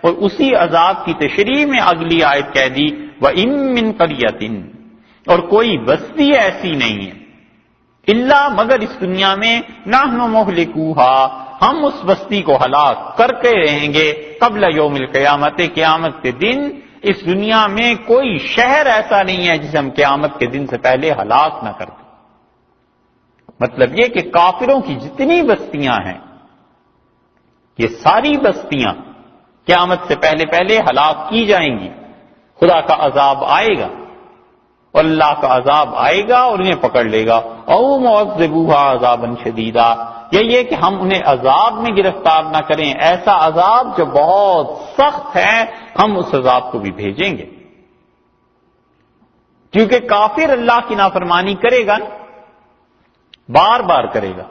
اور اسی عذاب کی تشریح میں اگلی آیت کہہ دی وَإِن مِّن قَرْيَةٍ، اور کوئی بستی ایسی نہیں ہے الا مگر اس دنیا میں نحن مہلکوہا، ہم اس بستی کو ہلاک کر کے رہیں گے قبل یوم القیامت، قیامت کے دن اس دنیا میں کوئی شہر ایسا نہیں ہے جسے ہم قیامت کے دن سے پہلے ہلاک نہ کر دیں۔ مطلب یہ کہ کافروں کی جتنی بستیاں ہیں یہ ساری بستیاں قیامت سے پہلے پہلے ہلاک کی جائیں گی، خدا کا عذاب آئے گا اور اللہ کا عذاب آئے گا اور انہیں پکڑ لے گا، او معذبوہا عذابا شدیدا، یہ کہ ہم انہیں عذاب میں گرفتار نہ کریں، ایسا عذاب جو بہت سخت ہے ہم اس عذاب کو بھی بھیجیں گے، کیونکہ کافر اللہ کی نافرمانی کرے گا نا، بار بار کرے گا،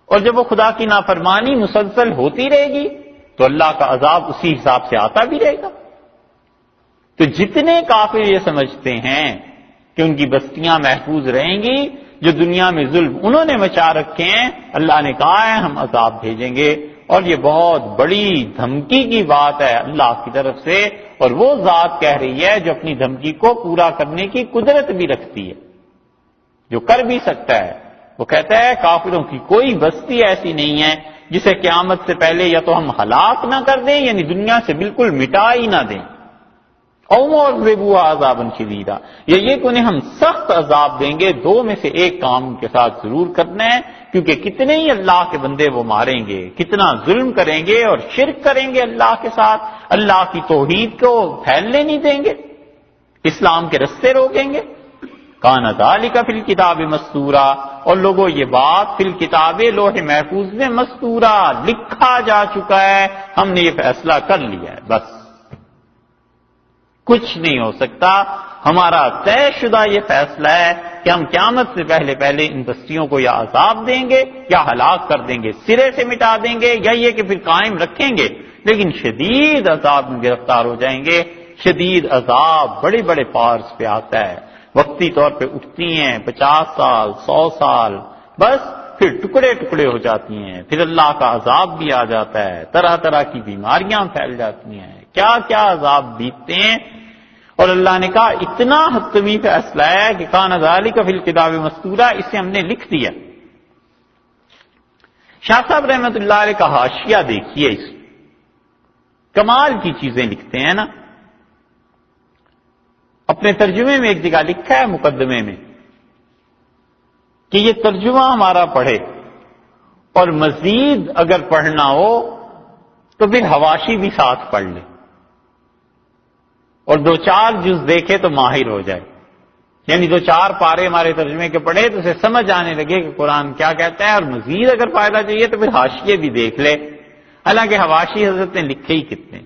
اور جب وہ خدا کی نافرمانی مسلسل ہوتی رہے گی تو اللہ کا عذاب اسی حساب سے آتا بھی رہے گا۔ تو جتنے کافر یہ سمجھتے ہیں کہ ان کی بستیاں محفوظ رہیں گی، جو دنیا میں ظلم انہوں نے مچا رکھے ہیں، اللہ نے کہا ہے ہم عذاب بھیجیں گے، اور یہ بہت بڑی دھمکی کی بات ہے اللہ کی طرف سے، اور وہ ذات کہہ رہی ہے جو اپنی دھمکی کو پورا کرنے کی قدرت بھی رکھتی ہے، جو کر بھی سکتا ہے۔ وہ کہتا ہے کافروں کی کوئی بستی ایسی نہیں ہے جسے قیامت سے پہلے یا تو ہم ہلاک نہ کر دیں یعنی دنیا سے بالکل مٹا ہی نہ دیں، او معذبوہا عذابا شدیدا، یہ کہ انہیں ہم سخت عذاب دیں گے۔ دو میں سے ایک کام کے ساتھ ضرور کرنا ہے، کیونکہ کتنے ہی اللہ کے بندے وہ ماریں گے، کتنا ظلم کریں گے اور شرک کریں گے اللہ کے ساتھ، اللہ کی توحید کو پھیلنے نہیں دیں گے، اسلام کے رستے روکیں گے۔ کان ذالک فی الکتاب مستورا، اور لوگوں یہ بات فی الکتاب لوح محفوظ میں مستورا لکھا جا چکا ہے، ہم نے یہ فیصلہ کر لیا ہے، بس کچھ نہیں ہو سکتا، ہمارا طے شدہ یہ فیصلہ ہے کہ ہم قیامت سے پہلے پہلے ان بستیوں کو یا عذاب دیں گے یا ہلاک کر دیں گے، سرے سے مٹا دیں گے، یا یہ کہ پھر قائم رکھیں گے لیکن شدید عذاب میں گرفتار ہو جائیں گے۔ شدید عذاب بڑے بڑے پارس پہ آتا ہے، وقتی طور پہ اٹھتی ہیں 50 سال 100 سال، بس پھر ٹکڑے ٹکڑے ہو جاتی ہیں، پھر اللہ کا عذاب بھی آ جاتا ہے، طرح طرح کی بیماریاں پھیل جاتی ہیں، کیا کیا عذاب بیتتے ہیں، اور اللہ نے کہا اتنا حتمی فیصلہ ہے کہ کان ذالک فی الکتاب مستورا، اسے ہم نے لکھ دیا۔ شاہ صاحب رحمۃ اللہ علیہ کا حاشیہ دیکھیے، اس کمال کی چیزیں لکھتے ہیں نا، اپنے ترجمے میں ایک جگہ لکھا ہے مقدمے میں کہ یہ ترجمہ ہمارا پڑھے اور مزید اگر پڑھنا ہو تو پھر حواشی بھی ساتھ پڑھ لے اور 2-4 جز دیکھے تو ماہر ہو جائے، یعنی 2-4 پارے ہمارے ترجمے کے پڑھے تو اسے سمجھ آنے لگے کہ قرآن کیا کہتا ہے، اور مزید اگر فائدہ چاہیے تو پھر حاشیے بھی دیکھ لے۔ حالانکہ حواشی حضرت نے لکھے ہی کتنے،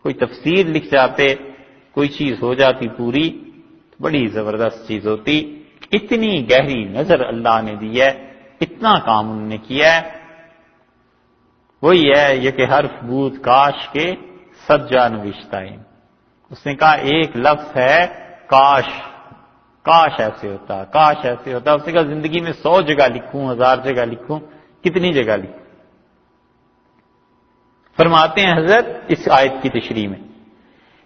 کوئی تفسیر لکھ جاتے، کوئی چیز ہو جاتی پوری، بڑی زبردست چیز ہوتی۔ اتنی گہری نظر اللہ نے دی ہے، اتنا کام انہوں نے کیا ہے، وہی ہے یہ کہ حرف بود کاش کے سجا نوشتہ ہے۔ اس نے کہا ایک لفظ ہے کاش، کاش ایسے ہوتا، کاش ایسے ہوتا۔ اس نے کہا زندگی میں 100 جگہ لکھوں، 1000 جگہ لکھوں، کتنی جگہ لکھوں؟ فرماتے ہیں حضرت اس آیت کی تشریح میں،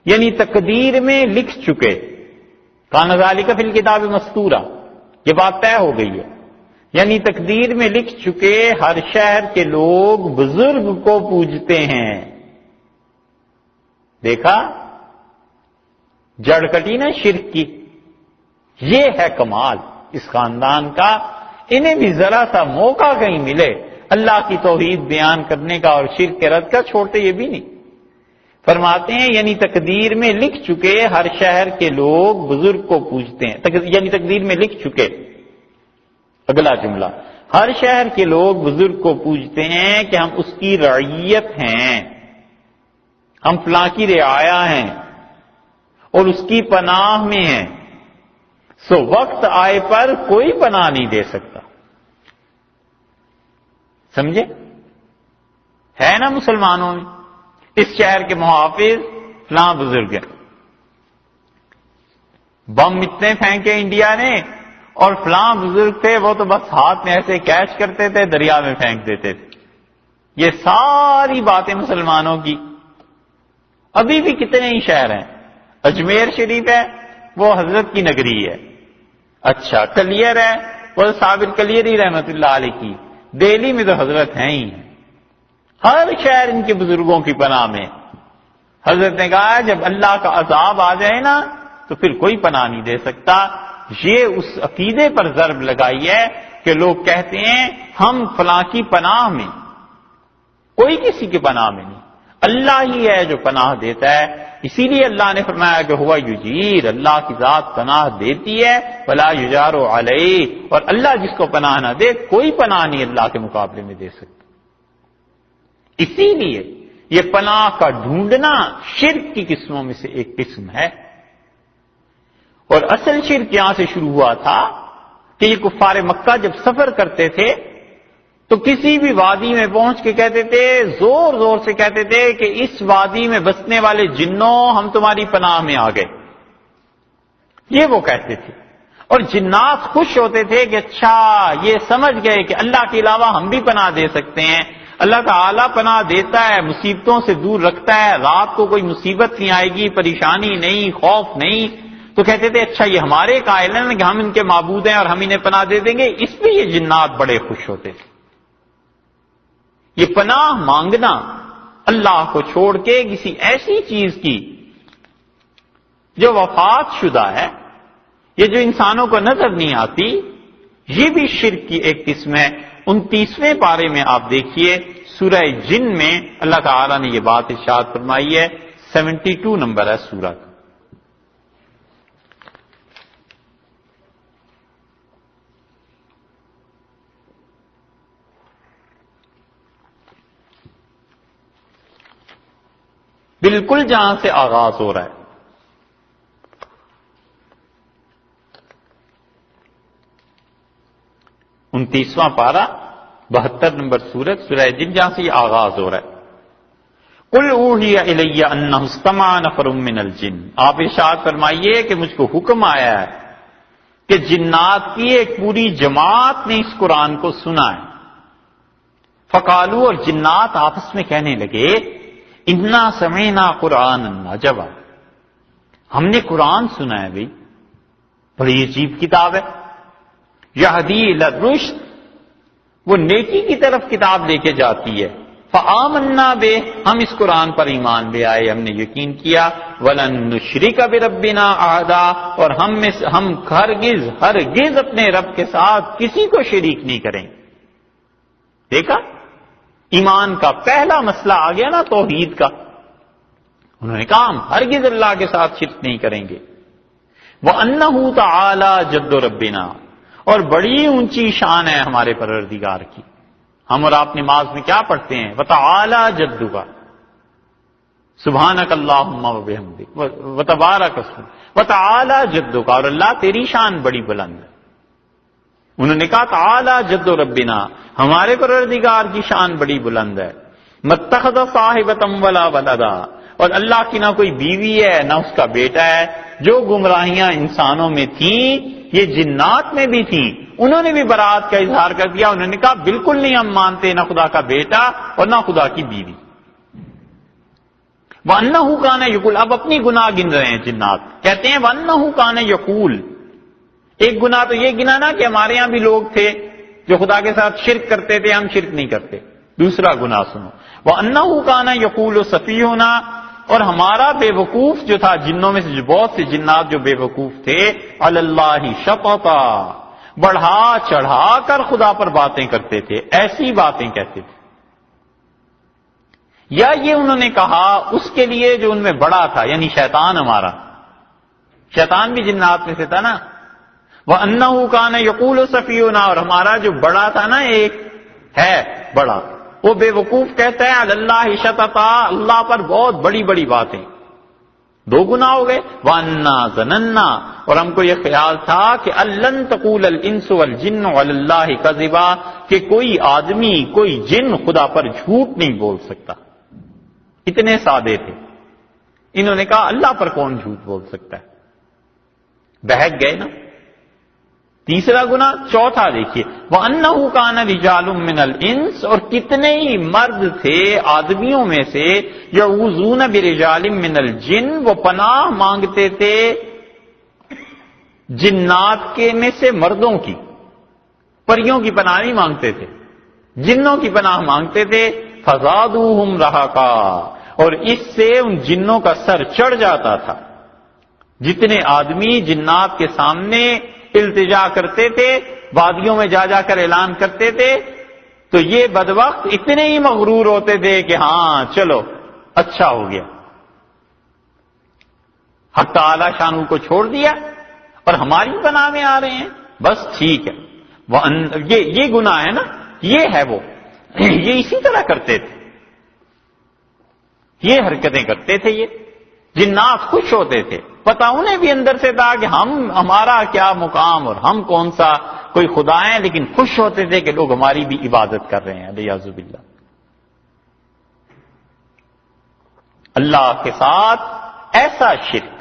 یعنی تقدیر میں لکھ چکے، کان ذالک فی الکتاب مستورا، یہ بات طے ہو گئی ہے، یعنی تقدیر میں لکھ چکے ہر شہر کے لوگ بزرگ کو پوجتے ہیں۔ دیکھا جڑ کٹی نا شرک کی، یہ ہے کمال اس خاندان کا، انہیں بھی ذرا سا موقع کہیں ملے اللہ کی توحید بیان کرنے کا اور شرک کے رد کا، چھوڑتے یہ بھی نہیں۔ فرماتے ہیں یعنی تقدیر میں لکھ چکے ہر شہر کے لوگ بزرگ کو پوجتے ہیں، یعنی تقدیر میں لکھ چکے، اگلا جملہ، ہر شہر کے لوگ بزرگ کو پوجتے ہیں کہ ہم اس کی رعیت ہیں، ہم فلاں کی رعایا ہیں اور اس کی پناہ میں ہیں، سو وقت آئے پر کوئی پناہ نہیں دے سکتا۔ سمجھے؟ ہے نا مسلمانوں میں اس شہر کے محافظ فلاں بزرگ ہیں، بم اتنے پھینکے انڈیا نے، اور فلاں بزرگ تھے وہ تو بس ہاتھ میں ایسے کیچ کرتے تھے، دریا میں پھینک دیتے تھے، یہ ساری باتیں مسلمانوں کی. ابھی بھی کتنے ہی شہر ہیں. اجمیر شریف ہے وہ حضرت کی نگری ہے. اچھا کلیر ہے وہ صابر کلیری رحمت اللہ علیہ کی. دہلی میں تو حضرت ہیں ہی ہیں. ہر شہر ان کے بزرگوں کی پناہ میں. حضرت نے کہا جب اللہ کا عذاب آ جائے نا تو پھر کوئی پناہ نہیں دے سکتا. یہ اس عقیدے پر ضرب لگائی ہے کہ لوگ کہتے ہیں ہم فلاں کی پناہ میں. کوئی کسی کی پناہ میں نہیں، اللہ ہی ہے جو پناہ دیتا ہے. اسی لیے اللہ نے فرمایا کہ ہوا یجیر، اللہ کی ذات پناہ دیتی ہے، ولا یجار علیہ، اور اللہ جس کو پناہ نہ دے کوئی پناہ نہیں اللہ کے مقابلے میں دے سکتا. اسی لیے یہ پناہ کا ڈھونڈنا شرک کی قسموں میں سے ایک قسم ہے. اور اصل شرک یہاں سے شروع ہوا تھا کہ یہ کفار مکہ جب سفر کرتے تھے تو کسی بھی وادی میں پہنچ کے کہتے تھے، زور زور سے کہتے تھے کہ اس وادی میں بسنے والے جنوں ہم تمہاری پناہ میں آ گئے. یہ وہ کہتے تھے. اور جنات خوش ہوتے تھے کہ اچھا یہ سمجھ گئے کہ اللہ کے علاوہ ہم بھی پناہ دے سکتے ہیں. اللہ تعالیٰ پناہ دیتا ہے، مصیبتوں سے دور رکھتا ہے، رات کو کوئی مصیبت نہیں آئے گی، پریشانی نہیں، خوف نہیں. تو کہتے تھے اچھا یہ ہمارے قائل ہیں کہ ہم ان کے معبود ہیں اور ہم انہیں پناہ دے دیں گے. اس پہ یہ جنات بڑے خوش ہوتے تھے. یہ پناہ مانگنا اللہ کو چھوڑ کے کسی ایسی چیز کی جو وفات شدہ ہے، یہ جو انسانوں کو نظر نہیں آتی، یہ بھی شرک کی ایک قسم ہے. 29ویں پارے میں آپ دیکھیے سورہ جن میں اللہ تعالیٰ نے یہ بات ارشاد فرمائی ہے. 72 نمبر ہے سورہ کا. بالکل جہاں سے آغاز ہو رہا ہے. انتیسواں پارہ 72 نمبر سورت سورہ جن جہاں سے یہ آغاز ہو رہا ہے. قل اوحی الی انہ استمع نفر من الجن. آپ ارشاد فرمائیے کہ مجھ کو حکم آیا ہے کہ جنات کی ایک پوری جماعت نے اس قرآن کو سنا ہے. فقالو، اور جنات آپس میں کہنے لگے، انا سمعنا قرآنا عجبا، ہم نے قرآن سنا ہے بھائی، بڑی عجیب کتاب ہے. یہدی الی الرشد، وہ نیکی کی طرف کتاب لے کے جاتی ہے. فآمنا بہ، ہم اس قرآن پر ایمان لے آئے، ہم نے یقین کیا. ولن نشرک بربنا احدا، اور ہم ہرگز اپنے رب کے ساتھ کسی کو شریک نہیں کریں. دیکھا ایمان کا پہلا مسئلہ آ گیا نا، توحید کا. انہوں نے کہا ہم ہرگز اللہ کے ساتھ شرک نہیں کریں گے. وَأَنَّهُ تَعَالَى جَدُّ رَبِّنَا، اور بڑی اونچی شان ہے ہمارے پروردگار کی. ہم اور آپ نماز میں کیا پڑھتے ہیں؟ وَتَعَالَى جَدُّكَ سبحانک اللہم وبحمدک وتبارک اسمک وتعالی جدک، اور اللہ تیری شان بڑی بلند ہے. انہوں نے کہا تعالی جد ربنا، ہمارے پروردگار کی شان بڑی بلند ہے. متخذ صاحبۃ ولا ولدا، اور اللہ کی نہ کوئی بیوی ہے نہ اس کا بیٹا ہے. جو گمراہیاں انسانوں میں تھیں یہ جنات میں بھی تھیں، انہوں نے بھی برات کا اظہار کر دیا. انہوں نے کہا بالکل نہیں ہم مانتے نہ خدا کا بیٹا اور نہ خدا کی بیوی. وَأَنَّهُ كَانَ يَقُولُ، اب اپنی گناہ گن رہے ہیں جنات. کہتے ہیں وَأَنَّهُ كَانَ يَقُولُ، ایک گناہ تو یہ گنا نا کہ ہمارے ہاں بھی لوگ تھے جو خدا کے ساتھ شرک کرتے تھے، ہم شرک نہیں کرتے. دوسرا گناہ سنو، وَأَنَّهُ كَانَ يَقُولُ سَفِيهُنَا، اور ہمارا بے وقوف جو تھا، جنوں میں سے بہت سے جنات جو بے وقوف تھے، عَلَى اللَّهِ شَطَطًا، بڑھا چڑھا کر خدا پر باتیں کرتے تھے، ایسی باتیں کہتے تھے. یا یہ انہوں نے کہا اس کے لیے جو ان میں بڑا تھا، یعنی شیطان. ہمارا شیطان بھی جنات میں سے تھا نا. وَأَنَّهُ كَانَ يَقُولُ سَفِيهُنَا، اور ہمارا جو بڑا تھا نا، ایک ہے بڑا، وہ بے وقوف کہتا ہے عَلَى اللَّهِ شَطَطًا، اللہ پر بہت بڑی بڑی باتیں. دو گناہ ہو گئے. وَأَنَّا ظَنَنَّا، اور ہم کو یہ خیال تھا کہ أَلَّن تَقُولَ الْإِنسُ وَالْجِنُّ عَلَى اللَّهِ كَذِبًا، کہ کوئی آدمی کوئی جن خدا پر جھوٹ نہیں بول سکتا. اتنے سادے تھے. انہوں نے کہا اللہ پر کون جھوٹ بول سکتا ہے. بہک گئے نا. تیسرا گناہ. چوتھا دیکھیے وَأَنَّهُ كَانَ رِجَالٌ مِّنَ الْإِنسِ، اور کتنے ہی مرد تھے آدمیوں میں سے يَعُوذُونَ بِرِجَالٍ مِّنَ الْجِنِّ، وہ پناہ مانگتے تھے جنات کے میں سے مردوں کی. پریوں کی پناہ نہیں مانگتے تھے، جنوں کی پناہ مانگتے تھے. فَزَادُوهُمْ رَهَقًا، اور اس سے ان جنوں کا سر چڑھ جاتا تھا. جتنے آدمی جنات کے سامنے التجا کرتے تھے، وادیوں میں جا جا کر اعلان کرتے تھے، تو یہ بدبخت اتنے ہی مغرور ہوتے تھے کہ ہاں چلو اچھا ہو گیا، حق تعالی شانہ کو چھوڑ دیا اور ہماری پناہ میں آ رہے ہیں، بس ٹھیک ہے. یہ گناہ ہے نا، یہ ہے وہ، یہ اسی طرح کرتے تھے، یہ حرکتیں کرتے تھے. یہ جنات خوش ہوتے تھے، پتہ انہیں بھی اندر سے تھا کہ ہمارا کیا مقام اور ہم کون سا کوئی خدا ہیں، لیکن خوش ہوتے تھے کہ لوگ ہماری بھی عبادت کر رہے ہیں. الیاذ باللہ. اللہ کے ساتھ ایسا شرک.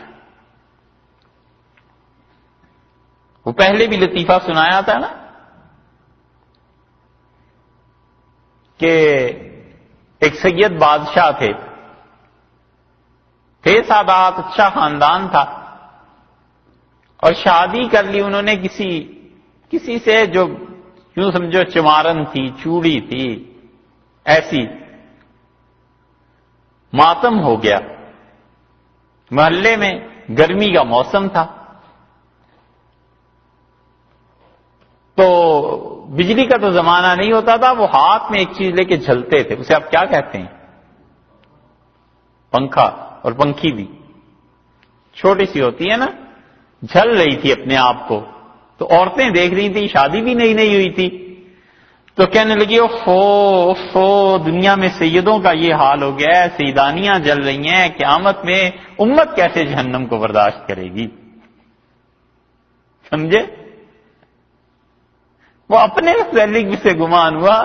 وہ پہلے بھی لطیفہ سنایا تھا نا کہ ایک سید بادشاہ تھے سادات، اچھا خاندان تھا، اور شادی کر لی انہوں نے کسی سے جو یوں سمجھو چمارن تھی، چوڑی تھی، ایسی. ماتم ہو گیا محلے میں، گرمی کا موسم تھا، تو بجلی کا تو زمانہ نہیں ہوتا تھا. وہ ہاتھ میں ایک چیز لے کے جھلتے تھے، اسے آپ کیا کہتے ہیں؟ پنکھا. اور پنکھی بھی چھوٹی سی ہوتی ہے نا، جھل رہی تھی اپنے آپ کو. تو عورتیں دیکھ رہی تھی، شادی بھی نہیں ہوئی تھی، تو کہنے لگی اوفو دنیا میں سیدوں کا یہ حال ہو گیا ہے، سیدانیاں جل رہی ہیں، قیامت میں امت کیسے جہنم کو برداشت کرے گی. سمجھے؟ وہ اپنے متعلق بھی سے گمان ہوا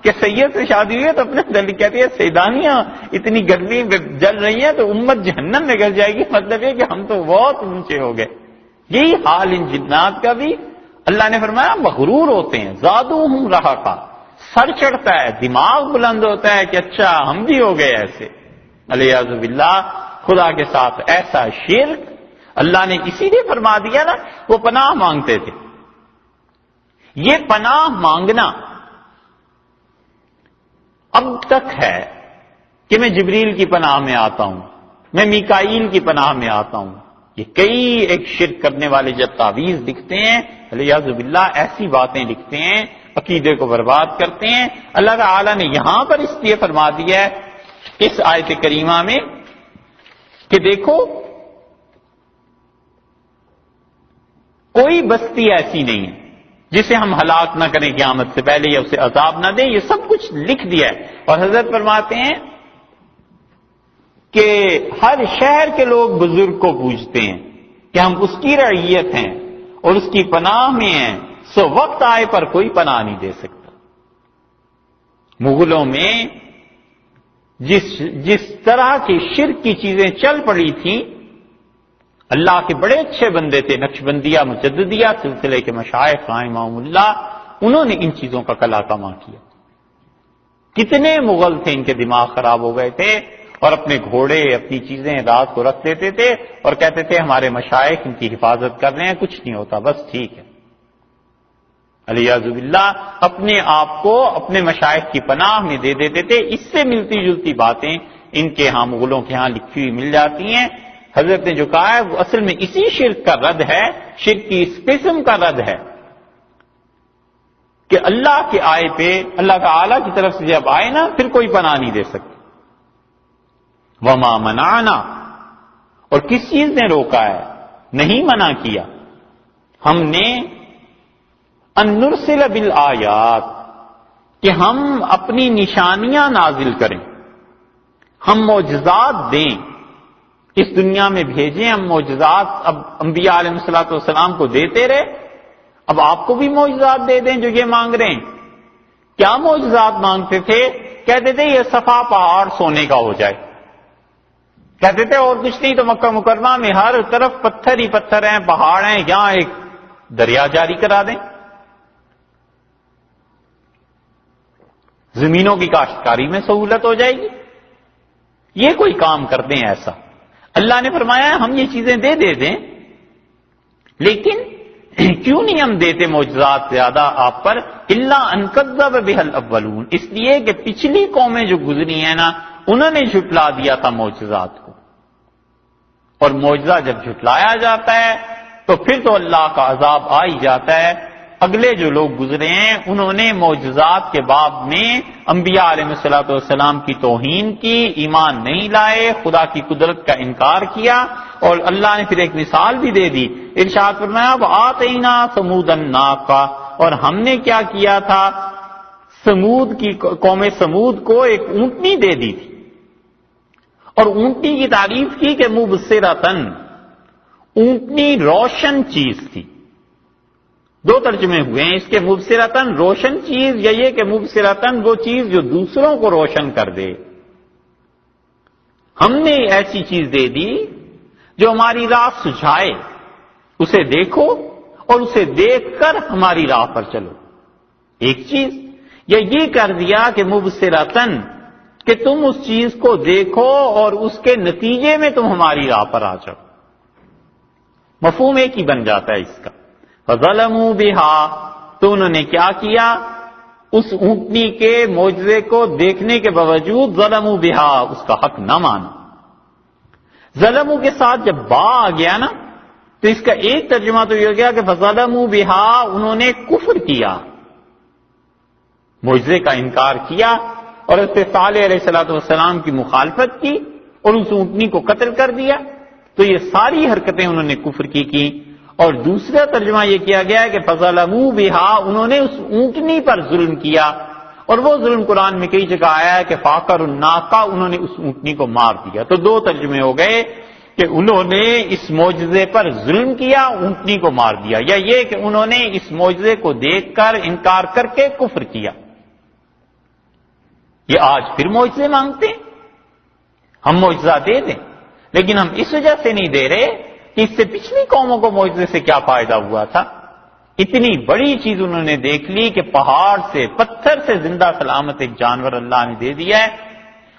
کہ سید سے شادی ہوئی ہے تو اپنے متعلق کہتی ہے سیدانیاں اتنی گرمی جل رہی ہیں تو امت جہنم میں گر جائے گی. مطلب یہ کہ ہم تو بہت اونچے ہو گئے. یہی حال ان جنات کا بھی. اللہ نے فرمایا مغرور ہوتے ہیں. زادوہم رہقا، سر چڑھتا ہے، دماغ بلند ہوتا ہے کہ اچھا ہم بھی ہو گئے ایسے. الیاذ باللہ. خدا کے ساتھ ایسا شرک اللہ نے اسی لیے فرما دیا نا، وہ پناہ مانگتے تھے. یہ پناہ مانگنا اب تک ہے کہ میں جبریل کی پناہ میں آتا ہوں، میں میکائیل کی پناہ میں آتا ہوں. یہ کئی ایک شرک کرنے والے جب تعویذ لکھتے ہیں، الیاذ باللہ ایسی باتیں لکھتے ہیں، عقیدے کو برباد کرتے ہیں. اللہ تعالی نے یہاں پر اس لیے فرما دیا ہے اس آیت کریمہ میں کہ دیکھو کوئی بستی ایسی نہیں ہے جسے ہم ہلاک نہ کریں قیامت سے پہلے یا اسے عذاب نہ دیں. یہ سب کچھ لکھ دیا ہے. اور حضرت فرماتے ہیں کہ ہر شہر کے لوگ بزرگ کو پوجتے ہیں کہ ہم اس کی رعیت ہیں اور اس کی پناہ میں ہیں، سو وقت آئے پر کوئی پناہ نہیں دے سکتا. مغلوں میں جس طرح کی شرک کی چیزیں چل پڑی تھیں، اللہ کے بڑے اچھے بندے تھے، نقشبندیہ مجددیہ سلسلے کے مشائخ قائمہم اللہ، انہوں نے ان چیزوں کا کلا کما کیا. کتنے مغل تھے ان کے دماغ خراب ہو گئے تھے اور اپنے گھوڑے اپنی چیزیں رات کو رکھ دیتے تھے اور کہتے تھے ہمارے مشائخ ان کی حفاظت کر رہے ہیں، کچھ نہیں ہوتا، بس ٹھیک ہے. الیاذ باللہ اپنے آپ کو اپنے مشائخ کی پناہ میں دے دیتے تھے. اس سے ملتی جلتی باتیں ان کے ہاں مغلوں کے ہاں لکھی ہوئی مل جاتی ہیں. حضرت نے جو کہا ہے وہ اصل میں اسی شرک کا رد ہے، شرک کی اس قسم کا رد ہے کہ اللہ کے آئے پہ اللہ تعالی کی طرف سے جب آئے نا پھر کوئی پناہ نہیں دے سکتا. وما منعنا، اور کس چیز نے روکا ہے؟ نہیں منع کیا ہم نے ان نرسل بالآیات، کہ ہم اپنی نشانیاں نازل کریں، ہم معجزات دیں، اس دنیا میں بھیجیں ہم معجزات. اب انبیاء علیہ الصلوۃ والسلام کو دیتے رہے، اب آپ کو بھی معجزات دے دیں جو یہ مانگ رہے ہیں. کیا معجزات مانگتے تھے؟ کہتے تھے یہ صفا پہاڑ سونے کا ہو جائے. کہتے تھے اور کچھ نہیں تو مکہ مکرمہ میں ہر طرف پتھر ہی پتھر ہیں، پہاڑ ہیں، یہاں ایک دریا جاری کرا دیں، زمینوں کی کاشتکاری میں سہولت ہو جائے گی، یہ کوئی کام کر دیں ایسا۔ اللہ نے فرمایا ہم یہ چیزیں دے دیں، لیکن کیوں نہیں ہم دیتے معجزات زیادہ آپ پر؟ الا ان کذب بها الاولون، اس لیے کہ پچھلی قومیں جو گزری ہیں نا، انہوں نے جھٹلا دیا تھا معجزات کو، اور معجزہ جب جھٹلایا جاتا ہے تو پھر تو اللہ کا عذاب آ ہی جاتا ہے۔ اگلے جو لوگ گزرے ہیں انہوں نے معجزات کے باب میں انبیاء علیہ الصلوۃ والسلام کی توہین کی، ایمان نہیں لائے، خدا کی قدرت کا انکار کیا، اور اللہ نے پھر ایک مثال بھی دے دی، ارشاد فرمایا وآتینا ثمود الناقہ، اور ہم نے کیا کیا تھا، سمود کی قوم سمود کو ایک اونٹنی دے دی تھی، اور اونٹنی کی تعریف کی کہ مبصرۃ، اونٹنی روشن چیز تھی۔ دو ترجمے ہوئے ہیں اس کے، مبصرتاً روشن چیز، یا یہ کہ مبصرتاً وہ چیز جو دوسروں کو روشن کر دے۔ ہم نے ایسی چیز دے دی جو ہماری راہ سجھائے، اسے دیکھو اور اسے دیکھ کر ہماری راہ پر چلو، ایک چیز۔ یا یہ کر دیا کہ مبصرتاً، کہ تم اس چیز کو دیکھو اور اس کے نتیجے میں تم ہماری راہ پر آ جاؤ، مفہوم ایک ہی بن جاتا ہے اس کا۔ فظلموا بها، تو انہوں نے کیا کیا، اس اونٹنی کے معجزے کو دیکھنے کے باوجود ظلموا بها، اس کا حق نہ مانا۔ ظلموا کے ساتھ جب با آ گیا نا، تو اس کا ایک ترجمہ تو یہ ہو گیا کہ فظلموا بها، انہوں نے کفر کیا، معجزے کا انکار کیا، اور اس سے صالح علیہ السلام کی مخالفت کی اور اس اونٹنی کو قتل کر دیا، تو یہ ساری حرکتیں انہوں نے کفر کی۔ اور دوسرا ترجمہ یہ کیا گیا کہ فظلموا بها، انہوں نے اس اونٹنی پر ظلم کیا، اور وہ ظلم قرآن میں کئی جگہ آیا ہے کہ فاقروا الناقہ، انہوں نے اس اونٹنی کو مار دیا۔ تو دو ترجمے ہو گئے کہ انہوں نے اس معجزے پر ظلم کیا، اونٹنی کو مار دیا، یا یہ کہ انہوں نے اس معجزے کو دیکھ کر انکار کر کے کفر کیا۔ یہ آج پھر معجزے مانگتے ہیں، ہم معجزہ دے دیں، لیکن ہم اس وجہ سے نہیں دے رہے کہ اس سے پچھلی قوموں کو معجزے سے کیا فائدہ ہوا تھا۔ اتنی بڑی چیز انہوں نے دیکھ لی کہ پہاڑ سے، پتھر سے زندہ سلامت ایک جانور اللہ نے دے دیا ہے،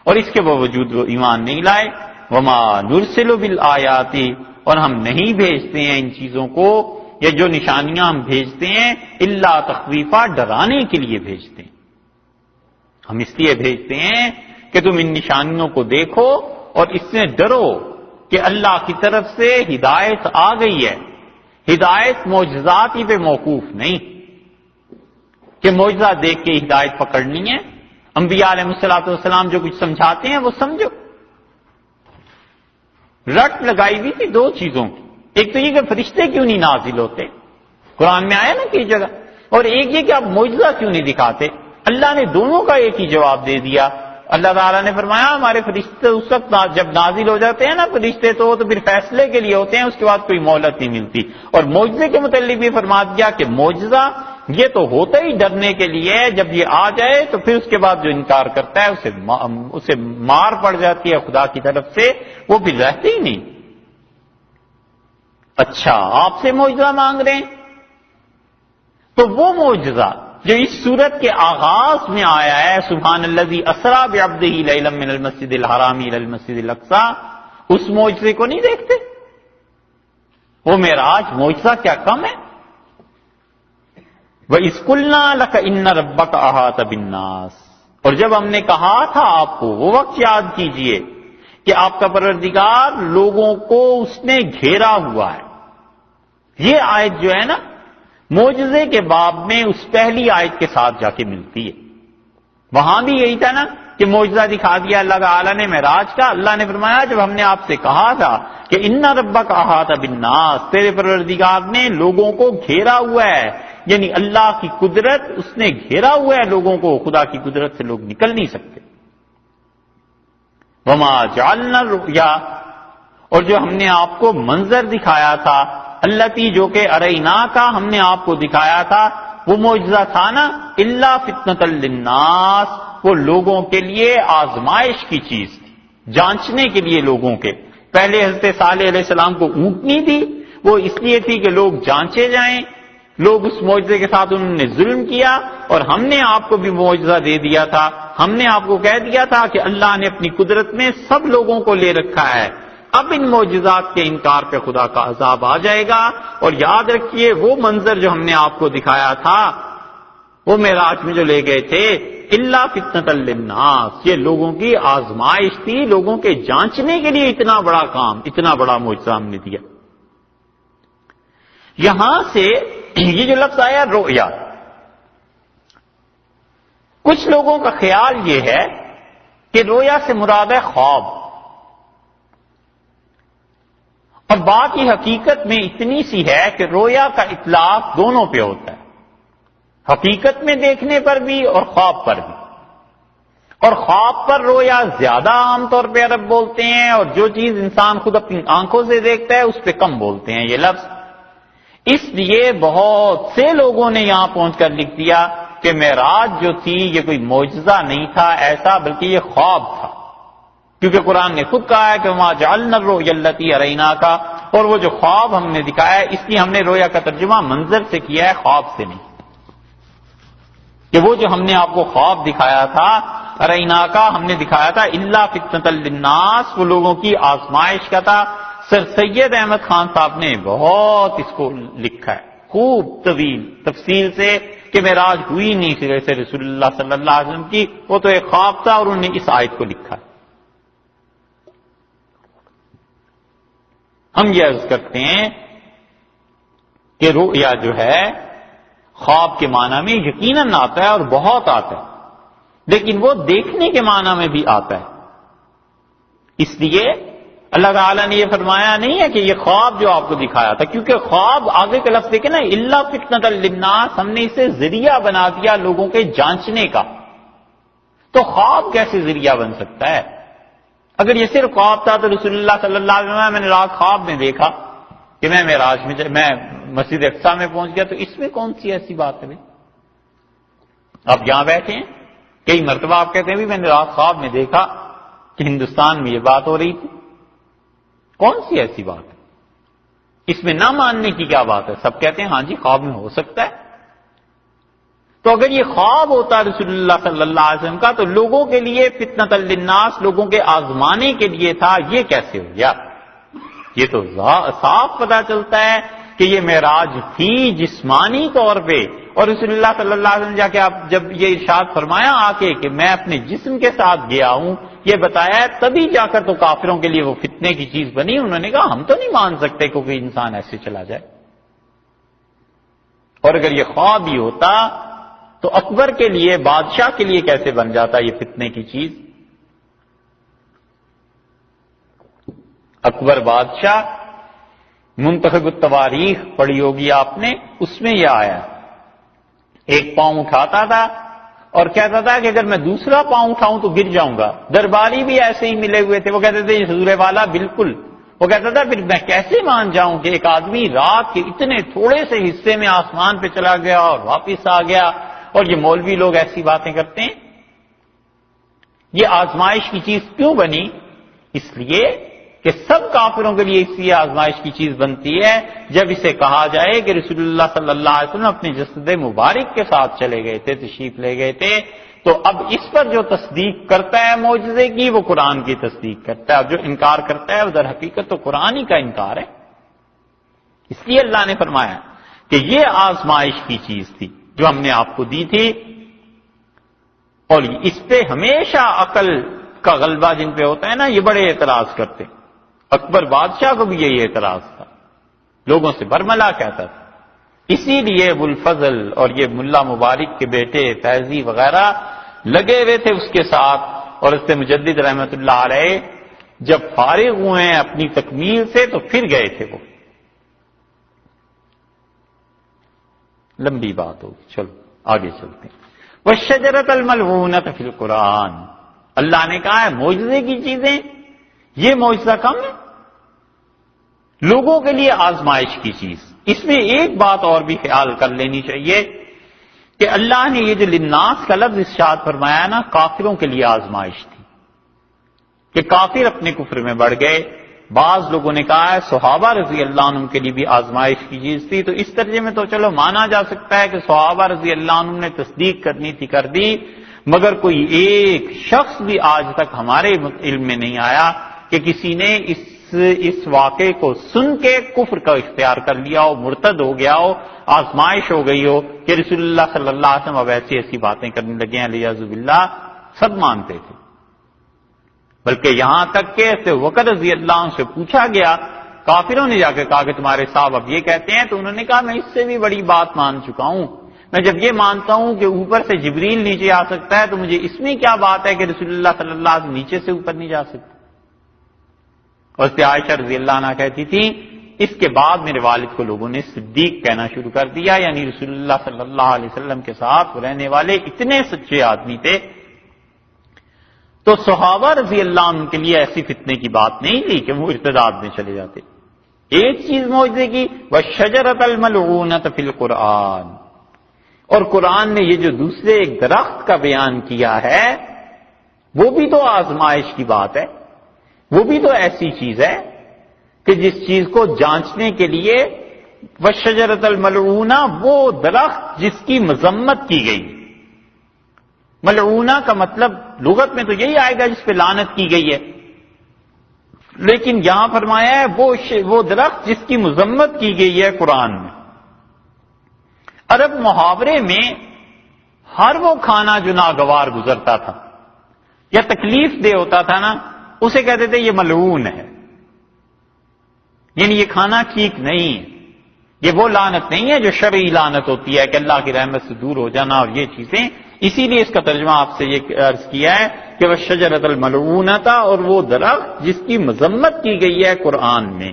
اور اس کے باوجود وہ ایمان نہیں لائے۔ وما نرسل بالآیات، اور ہم نہیں بھیجتے ہیں ان چیزوں کو، یا جو نشانیاں ہم بھیجتے ہیں، الا تخویفا، ڈرانے کے لیے بھیجتے ہیں۔ ہم اس لیے بھیجتے ہیں کہ تم ان نشانیوں کو دیکھو اور اس سے ڈرو کہ اللہ کی طرف سے ہدایت آ گئی ہے۔ ہدایت معجزات ہی پہ موقوف نہیں کہ معجزہ دیکھ کے ہدایت پکڑنی ہے۔ انبیاء علیہ السلام جو کچھ سمجھاتے ہیں وہ سمجھو۔ رٹ لگائی ہوئی تھی دو چیزوں کی، ایک تو یہ کہ فرشتے کیوں نہیں نازل ہوتے، قرآن میں آیا نا کئی جگہ، اور ایک یہ کہ آپ معجزہ کیوں نہیں دکھاتے۔ اللہ نے دونوں کا ایک ہی جواب دے دیا۔ اللہ تعالیٰ نے فرمایا ہمارے فرشتے اس وقت جب نازل ہو جاتے ہیں نا فرشتے، تو پھر فیصلے کے لیے ہوتے ہیں، اس کے بعد کوئی مہلت نہیں ملتی۔ اور معجزے کے متعلق بھی فرما دیا کہ معجزہ یہ تو ہوتا ہی ڈرنے کے لیے، جب یہ آ جائے تو پھر اس کے بعد جو انکار کرتا ہے اسے مار پڑ جاتی ہے خدا کی طرف سے، وہ پھر رہتے ہی نہیں۔ اچھا آپ سے معجزہ مانگ رہے ہیں، تو وہ معجزہ جو اس سورت کے آغاز میں آیا ہے، سبحان الذی اسری بعبدہ لیلا من المسجد الحرام الی المسجد الاقصی، اس معجزے کو نہیں دیکھتے؟ وہ معراج معجزہ کیا کم ہے؟ وَإِذْ قُلْنَا لَكَ إِنَّ رَبَّكَ أَحَاطَ بِالنَّاسِ، اور جب ہم نے کہا تھا آپ کو، وہ وقت یاد کیجئے کہ آپ کا پروردگار لوگوں کو اس نے گھیرا ہوا ہے۔ یہ آیت جو ہے نا معجزے کے باب میں اس پہلی آیت کے ساتھ جا کے ملتی ہے۔ وہاں بھی یہی تھا نا کہ معجزہ دکھا دیا اللہ تعالیٰ نے معراج کا۔ اللہ نے فرمایا جب ہم نے آپ سے کہا تھا کہ ان ربک احاط بالناس، تیرے پروردگار نے لوگوں کو گھیرا ہوا ہے، یعنی اللہ کی قدرت اس نے گھیرا ہوا ہے لوگوں کو، خدا کی قدرت سے لوگ نکل نہیں سکتے۔ وما جعلنا الرؤیا، اور جو ہم نے آپ کو منظر دکھایا تھا، التی جو کہ ارینا کا ہم نے آپ کو دکھایا تھا، وہ معجزہ تھا نا، الا فتنۃ للناس، وہ لوگوں کے لیے آزمائش کی چیز تھی، جانچنے کے لیے لوگوں کے۔ پہلے حضرت صالح علیہ السلام کو اونٹنی دی، وہ اس لیے تھی کہ لوگ جانچے جائیں لوگ اس معجزے کے ساتھ انہوں نے ظلم کیا، اور ہم نے آپ کو بھی معجزہ دے دیا تھا، ہم نے آپ کو کہہ دیا تھا کہ اللہ نے اپنی قدرت میں سب لوگوں کو لے رکھا ہے، اب ان معجزات کے انکار پہ خدا کا عذاب آ جائے گا۔ اور یاد رکھیے وہ منظر جو ہم نے آپ کو دکھایا تھا، وہ معراج میں جو لے گئے تھے، الا فتنۃ للناس، یہ لوگوں کی آزمائش تھی، لوگوں کے جانچنے کے لیے اتنا بڑا کام، اتنا بڑا معجزہ ہم نے دیا۔ یہاں سے یہ جو لفظ آیا رؤیا، کچھ لوگوں کا خیال یہ ہے کہ رویا سے مراد ہے خواب، اور بات یہ حقیقت میں اتنی سی ہے کہ رویا کا اطلاق دونوں پہ ہوتا ہے، حقیقت میں دیکھنے پر بھی اور خواب پر بھی، اور خواب پر رویا زیادہ عام طور پہ عرب بولتے ہیں، اور جو چیز انسان خود اپنی آنکھوں سے دیکھتا ہے اس پہ کم بولتے ہیں یہ لفظ۔ اس لیے بہت سے لوگوں نے یہاں پہنچ کر لکھ دیا کہ معراج جو تھی یہ کوئی معجزہ نہیں تھا ایسا، بلکہ یہ خواب تھا، کیونکہ قرآن نے خود کہا ہے کہ وما جعلنا الرؤیا التي اریناک، اور وہ جو خواب ہم نے دکھایا ہے، اس لیے ہم نے رویا کا ترجمہ منظر سے کیا ہے، خواب سے نہیں، کہ وہ جو ہم نے آپ کو خواب دکھایا تھا اریناک، ہم نے دکھایا تھا الا فتنۃ للناس، وہ لوگوں کی آزمائش کا تھا۔ سر سید احمد خان صاحب نے بہت اس کو لکھا ہے خوب طویل تفصیل سے کہ معراج ہوئی نہیں تھی ویسے رسول اللہ صلی اللہ علیہ وسلم کی، وہ تو ایک خواب تھا، اور انہوں نے اس آیت کو لکھا ہے۔ ہم یہ عرض کرتے ہیں کہ رؤیا جو ہے خواب کے معنی میں یقیناً آتا ہے اور بہت آتا ہے، لیکن وہ دیکھنے کے معنی میں بھی آتا ہے۔ اس لیے اللہ تعالیٰ نے یہ فرمایا نہیں ہے کہ یہ خواب جو آپ کو دکھایا تھا، کیونکہ خواب آگے کا لفظ دیکھیں نا، الا فتنۃ للناس، ہم نے اسے ذریعہ بنا دیا لوگوں کے جانچنے کا، تو خواب کیسے ذریعہ بن سکتا ہے؟ اگر یہ صرف خواب تھا تو رسول اللہ صلی اللہ علیہ وسلم میں نے رات خواب میں دیکھا کہ میں معراج میں مسجد اقصی میں پہنچ گیا، تو اس میں کون سی ایسی بات ہے؟ آپ یہاں بیٹھے ہیں، کئی مرتبہ آپ کہتے ہیں بھی میں نے رات خواب میں دیکھا کہ ہندوستان میں یہ بات ہو رہی تھی، کون سی ایسی بات ہے؟ اس میں نہ ماننے کی کیا بات ہے؟ سب کہتے ہیں ہاں جی خواب میں ہو سکتا ہے۔ تو اگر یہ خواب ہوتا رسول اللہ صلی اللہ علیہ وسلم کا تو لوگوں کے لیے فتنۃ للناس، لوگوں کے آزمانے کے لیے تھا، یہ کیسے ہو گیا؟ یہ تو صاف پتہ چلتا ہے کہ یہ معراج تھی جسمانی طور پہ، اور رسول اللہ صلی اللہ علیہ وسلم جا کے آپ جب یہ ارشاد فرمایا آ کے کہ میں اپنے جسم کے ساتھ گیا ہوں، یہ بتایا ہے، تبھی جا کر تو کافروں کے لیے وہ فتنے کی چیز بنی۔ انہوں نے کہا ہم تو نہیں مان سکتے کہ کوئی انسان ایسے چلا جائے، اور اگر یہ خواب ہی ہوتا تو اکبر کے لیے، بادشاہ کے لیے کیسے بن جاتا یہ فتنے کی چیز؟ اکبر بادشاہ، منتخب التواریخ پڑھی ہوگی آپ نے، اس میں یہ آیا ایک پاؤں اٹھاتا تھا اور کہتا تھا کہ اگر میں دوسرا پاؤں اٹھاؤں تو گر جاؤں گا۔ درباری بھی ایسے ہی ملے ہوئے تھے، وہ کہتے تھے حضور والا بالکل، وہ کہتا تھا پھر میں کیسے مان جاؤں کہ ایک آدمی رات کے اتنے تھوڑے سے حصے میں آسمان پہ چلا گیا اور واپس آ گیا، اور یہ مولوی لوگ ایسی باتیں کرتے ہیں۔ یہ آزمائش کی چیز کیوں بنی؟ اس لیے کہ سب کافروں کے لیے اس لیے آزمائش کی چیز بنتی ہے جب اسے کہا جائے کہ رسول اللہ صلی اللہ علیہ وسلم اپنے جسد مبارک کے ساتھ چلے گئے تھے، تشریف لے گئے تھے، تو اب اس پر جو تصدیق کرتا ہے معجزے کی وہ قرآن کی تصدیق کرتا ہے، اب جو انکار کرتا ہے وہ در حقیقت تو قرآن ہی کا انکار ہے۔ اس لیے اللہ نے فرمایا کہ یہ آزمائش کی چیز تھی جو ہم نے آپ کو دی تھی، اور اس پہ ہمیشہ عقل کا غلبہ جن پہ ہوتا ہے نا، یہ بڑے اعتراض کرتے۔ اکبر بادشاہ کو بھی یہی اعتراض تھا، لوگوں سے برملا کہتا تھا۔ اسی لیے ابوالفضل اور یہ ملا مبارک کے بیٹے فیضی وغیرہ لگے ہوئے تھے اس کے ساتھ، اور اس سے مجدد رحمت اللہ علیہ جب فارغ ہوئے ہیں اپنی تکمیل سے تو پھر گئے تھے وہ۔ لمبی بات ہوگی، چلو آگے چلتے ہیں۔ وَالشَّجَرَةَ الْمَلْعُونَةَ فِي الْقُرْآنِ، اللہ نے کہا ہے معجزے کی چیزیں، یہ معجزہ کم ہے، لوگوں کے لیے آزمائش کی چیز۔ اس میں ایک بات اور بھی خیال کر لینی چاہیے کہ اللہ نے یہ جو للناس کا لفظ ارشاد فرمایا نا، کافروں کے لیے آزمائش تھی کہ کافر اپنے کفر میں بڑھ گئے، بعض لوگوں نے کہا ہے صحابہ رضی اللہ عنہ کے لیے بھی آزمائش کی چیز تھی، تو اس درجے میں تو چلو مانا جا سکتا ہے کہ صحابہ رضی اللہ عنہ نے تصدیق کرنی تھی کر دی، مگر کوئی ایک شخص بھی آج تک ہمارے علم میں نہیں آیا کہ کسی نے اس واقعے کو سن کے کفر کا اختیار کر لیا ہو، مرتد ہو گیا ہو، آزمائش ہو گئی ہو کہ رسول اللہ صلی اللہ علیہ وسلم اب ایسی باتیں کرنے لگے ہیں، علیہ باللہ۔ سب مانتے تھے، بلکہ یہاں تک کہ وقت رضی اللہ عنہ سے پوچھا گیا، کافروں نے جا کے کہا کہ تمہارے صاحب اب یہ کہتے ہیں، تو انہوں نے کہا میں اس سے بھی بڑی بات مان چکا ہوں، میں جب یہ مانتا ہوں کہ اوپر سے جبریل نیچے آ سکتا ہے تو مجھے اس میں کیا بات ہے کہ رسول اللہ صلی اللہ علیہ وسلم نیچے سے اوپر نہیں جا سکتے۔ اور عائشہ رضی اللہ عنہ کہتی تھی اس کے بعد میرے والد کو لوگوں نے صدیق کہنا شروع کر دیا، یعنی رسول اللہ صلی اللہ علیہ وسلم کے ساتھ رہنے والے اتنے سچے آدمی تھے۔ تو صحابہ رضی اللہ عنہ کے لیے ایسی فتنے کی بات نہیں تھی کہ وہ ارتداد میں چلے جاتے۔ ایک چیز معجزے کی وَالشَّجَرَةَ الْمَلْعُونَةَ فِي الْقُرْآنِ، اور قرآن نے یہ جو دوسرے ایک درخت کا بیان کیا ہے وہ بھی تو آزمائش کی بات ہے، وہ بھی تو ایسی چیز ہے کہ جس چیز کو جانچنے کے لیے وَالشَّجَرَةَ الْمَلْعُونَةَ، وہ درخت جس کی مذمت کی گئی۔ ملعونہ کا مطلب لغت میں تو یہی آئے گا جس پہ لعنت کی گئی ہے، لیکن یہاں فرمایا ہے وہ درخت جس کی مذمت کی گئی ہے قرآن میں۔ عرب محاورے میں ہر وہ کھانا جو ناگوار گزرتا تھا یا تکلیف دہ ہوتا تھا نا، اسے کہتے تھے یہ ملعون ہے، یعنی یہ کھانا ٹھیک نہیں ہے، یہ وہ لعنت نہیں ہے جو شرعی لعنت ہوتی ہے کہ اللہ کی رحمت سے دور ہو جانا اور یہ چیزیں۔ اسی لیے اس کا ترجمہ آپ سے یہ عرض کیا ہے کہ وہ شجرۃ الملعونۃ، اور وہ درخت جس کی مذمت کی گئی ہے قرآن میں۔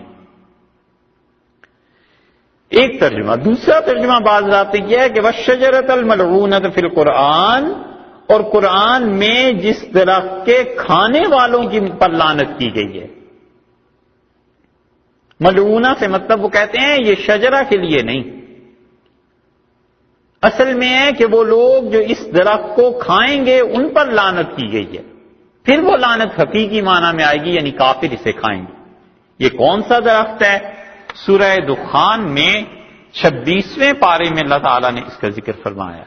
ایک ترجمہ۔ دوسرا ترجمہ بعض رات یہ ہے کہ وہ شجرۃ الملعونۃ فی القرآن، اور قرآن میں جس درخت کے کھانے والوں کی پر لعنت کی گئی ہے۔ ملعونہ سے مطلب وہ کہتے ہیں یہ شجرہ کے لیے نہیں، اصل میں ہے کہ وہ لوگ جو اس درخت کو کھائیں گے ان پر لعنت کی گئی ہے، پھر وہ لعنت حقیقی معنی میں آئے گی، یعنی کافر اسے کھائیں گے۔ یہ کون سا درخت ہے؟ سورہ دخان میں 26ویں پارے میں اللہ تعالیٰ نے اس کا ذکر فرمایا۔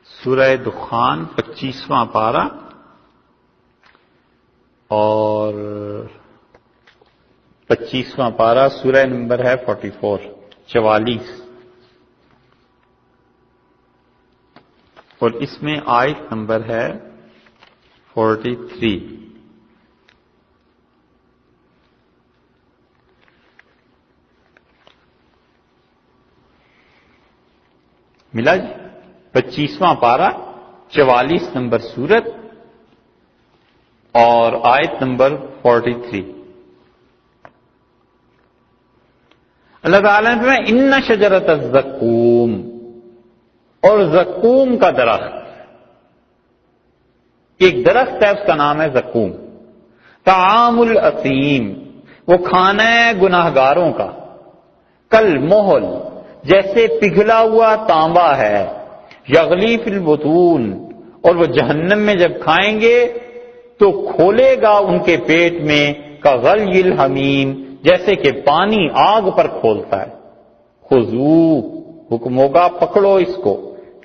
سورہ دخان 25واں پارہ اور 25واں پارہ، سورہ نمبر ہے 44 اور اس میں آیت نمبر ہے 43۔ ملا جی؟ 25واں پارہ 44 نمبر سورت اور آیت نمبر 43۔ اللہ تعالیٰ نے فرمایا ان شجرۃ الزقوم، اور زقوم کا درخت، ایک درخت ہے اس کا نام ہے زقوم، طعام الاثیم، وہ کھانا ہے گناہگاروں کا، کل محل، جیسے پگھلا ہوا تانبا ہے، یغلی فی البطون، اور وہ جہنم میں جب کھائیں گے تو کھولے گا ان کے پیٹ میں، کغلی الحمیم، جیسے کہ پانی آگ پر کھولتا ہے۔ خذوہ، حکم ہوگا پکڑو اس کو،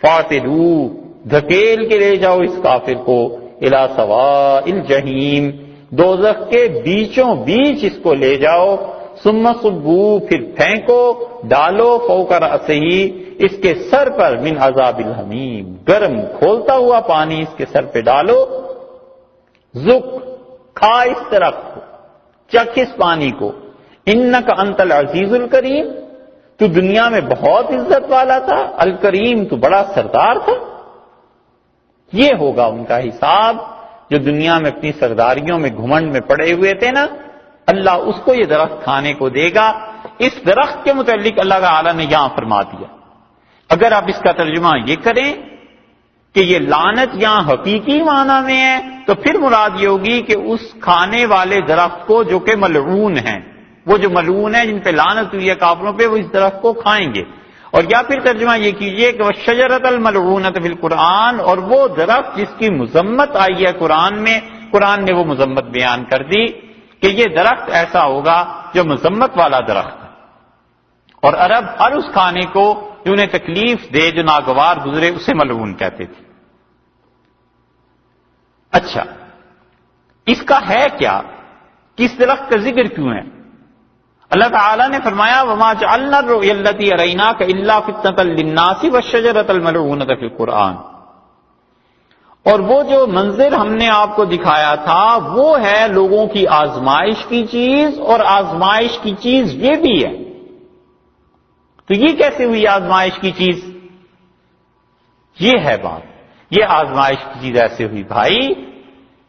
فاعتلوہ، دھکیل کے لے جاؤ اس کافر کو، الی سواء الجحیم، دوزخ کے بیچوں بیچ اس کو لے جاؤ، ثم صبوا، پھر پھینکو، ڈالو، فوق رأسہ، اس کے سر پر، من عذاب الحمیم، گرم کھولتا ہوا پانی اس کے سر پہ ڈالو، ذق، کھا اس درخت کو، چکھ اس پانی کو، انک انت العزیز الکریم، تو دنیا میں بہت عزت والا تھا، الکریم تو بڑا سردار تھا۔ یہ ہوگا ان کا حساب، جو دنیا میں اپنی سرداریوں میں گھمنڈ میں پڑے ہوئے تھے نا، اللہ اس کو یہ درخت کھانے کو دے گا۔ اس درخت کے متعلق اللہ تعالی نے یہاں فرما دیا۔ اگر آپ اس کا ترجمہ یہ کریں کہ یہ لعنت یہاں حقیقی معنی میں ہے، تو پھر مراد یہ ہوگی کہ اس کھانے والے درخت کو جو کہ ملعون ہیں، وہ جو ملعون ہیں جن پہ لعنت ہوئی ہے کافروں پہ، وہ اس درخت کو کھائیں گے۔ اور یا پھر ترجمہ یہ کیجئے کہ وَالشَّجَرَةَ الْمَلْعُونَةَ فِي الْقُرْآنِ، اور وہ درخت جس کی مذمت آئی ہے قرآن میں، قرآن نے وہ مذمت بیان کر دی کہ یہ درخت ایسا ہوگا جو مذمت والا درخت ہے۔ اور عرب ہر اس کھانے کو جو انہیں تکلیف دے، جو ناگوار گزرے، اسے ملعون کہتے تھے۔ اچھا، اس کا ہے کیا؟ کس درخت کا ذکر کیوں ہے؟ اللہ تعالیٰ نے فرمایا وَمَا جَعَلْنَا الرُّؤْيَا الَّتِي أَرَيْنَاكَ إِلَّا فِتْنَةً لِلنَّاسِ وَالشَّجَرَةَ الْمَلْعُونَةَ فِي الْقُرْآنِ، اور وہ جو منظر ہم نے آپ کو دکھایا تھا وہ ہے لوگوں کی آزمائش کی چیز، اور آزمائش کی چیز یہ بھی ہے۔ تو یہ کیسے ہوئی آزمائش کی چیز؟ یہ ہے بات، یہ آزمائش کی چیز ایسے ہوئی بھائی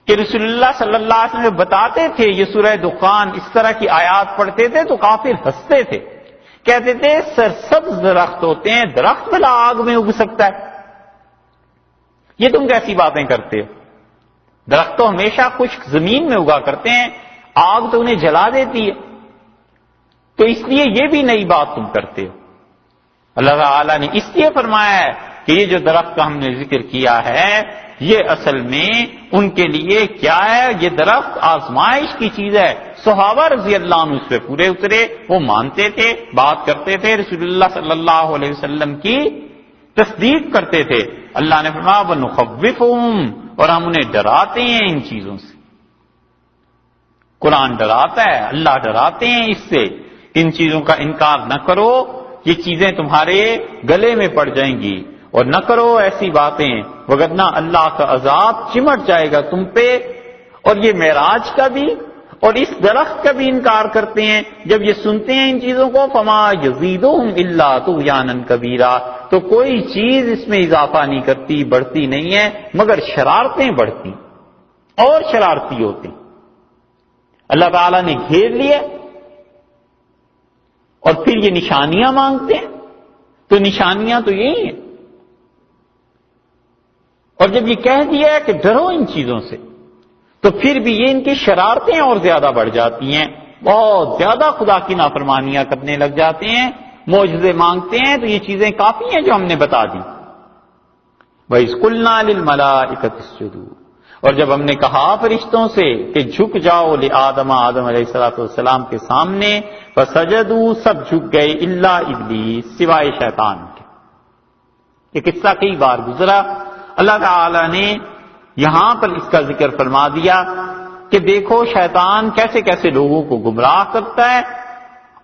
کہ رسول اللہ صلی اللہ علیہ وسلم بتاتے تھے، یہ سورہ دخان اس طرح کی آیات پڑھتے تھے تو کافر ہنستے تھے، کہتے تھے سرسبز درخت ہوتے ہیں، درخت بلا آگ میں اگ سکتا ہے؟ یہ تم کیسی باتیں کرتے ہو؟ درخت تو ہمیشہ خشک زمین میں اگا کرتے ہیں، آگ تو انہیں جلا دیتی ہے، تو اس لیے یہ بھی نئی بات تم کرتے ہو۔ اللہ تعالیٰ نے اس لیے فرمایا ہے کہ یہ جو درخت کا ہم نے ذکر کیا ہے یہ اصل میں ان کے لیے کیا ہے؟ یہ درخت آزمائش کی چیز ہے۔ صحابہ رضی اللہ عنہ اس پہ پورے اترے، وہ مانتے تھے، بات کرتے تھے، رسول اللہ صلی اللہ علیہ وسلم کی تصدیق کرتے تھے۔ اللہ نے فرمایا وَنُخَوِّفُهُمْ، اور ہم انہیں ڈراتے ہیں ان چیزوں سے۔ قرآن ڈراتا ہے، اللہ ڈراتے ہیں اس سے، ان چیزوں کا انکار نہ کرو، یہ چیزیں تمہارے گلے میں پڑ جائیں گی، اور نہ کرو ایسی باتیں وگرنہ اللہ کا عذاب چمٹ جائے گا تم پہ۔ اور یہ معراج کا بھی اور اس درخت کا بھی انکار کرتے ہیں، جب یہ سنتے ہیں ان چیزوں کو فما یزیدہم الا طغیانا کبیرا، تو کوئی چیز اس میں اضافہ نہیں کرتی، بڑھتی نہیں ہے، مگر شرارتیں بڑھتی اور شرارتی ہوتے۔ اللہ تعالیٰ نے گھیر لیا اور پھر یہ نشانیاں مانگتے ہیں، تو نشانیاں تو یہی ہیں۔ اور جب یہ کہہ دیا ہے کہ ڈرو ان چیزوں سے، تو پھر بھی یہ ان کی شرارتیں اور زیادہ بڑھ جاتی ہیں، بہت زیادہ خدا کی نافرمانیاں کرنے لگ جاتے ہیں، معجزے مانگتے ہیں، تو یہ چیزیں کافی ہیں جو ہم نے بتا دی۔ وَإِذْ قُلْنَا لِلْمَلَائِكَةِ اسْجُدُوا، اور جب ہم نے کہا فرشتوں سے کہ جھک جاؤ لآدم، آدم علیہ السلام کے سامنے، فسجدوا، سب جھک گئے، الا ابلیس، سوائے شیطان کے۔ یہ قصہ کئی بار گزرا، اللہ تعالی نے یہاں پر اس کا ذکر فرما دیا کہ دیکھو شیطان کیسے کیسے لوگوں کو گمراہ کرتا ہے،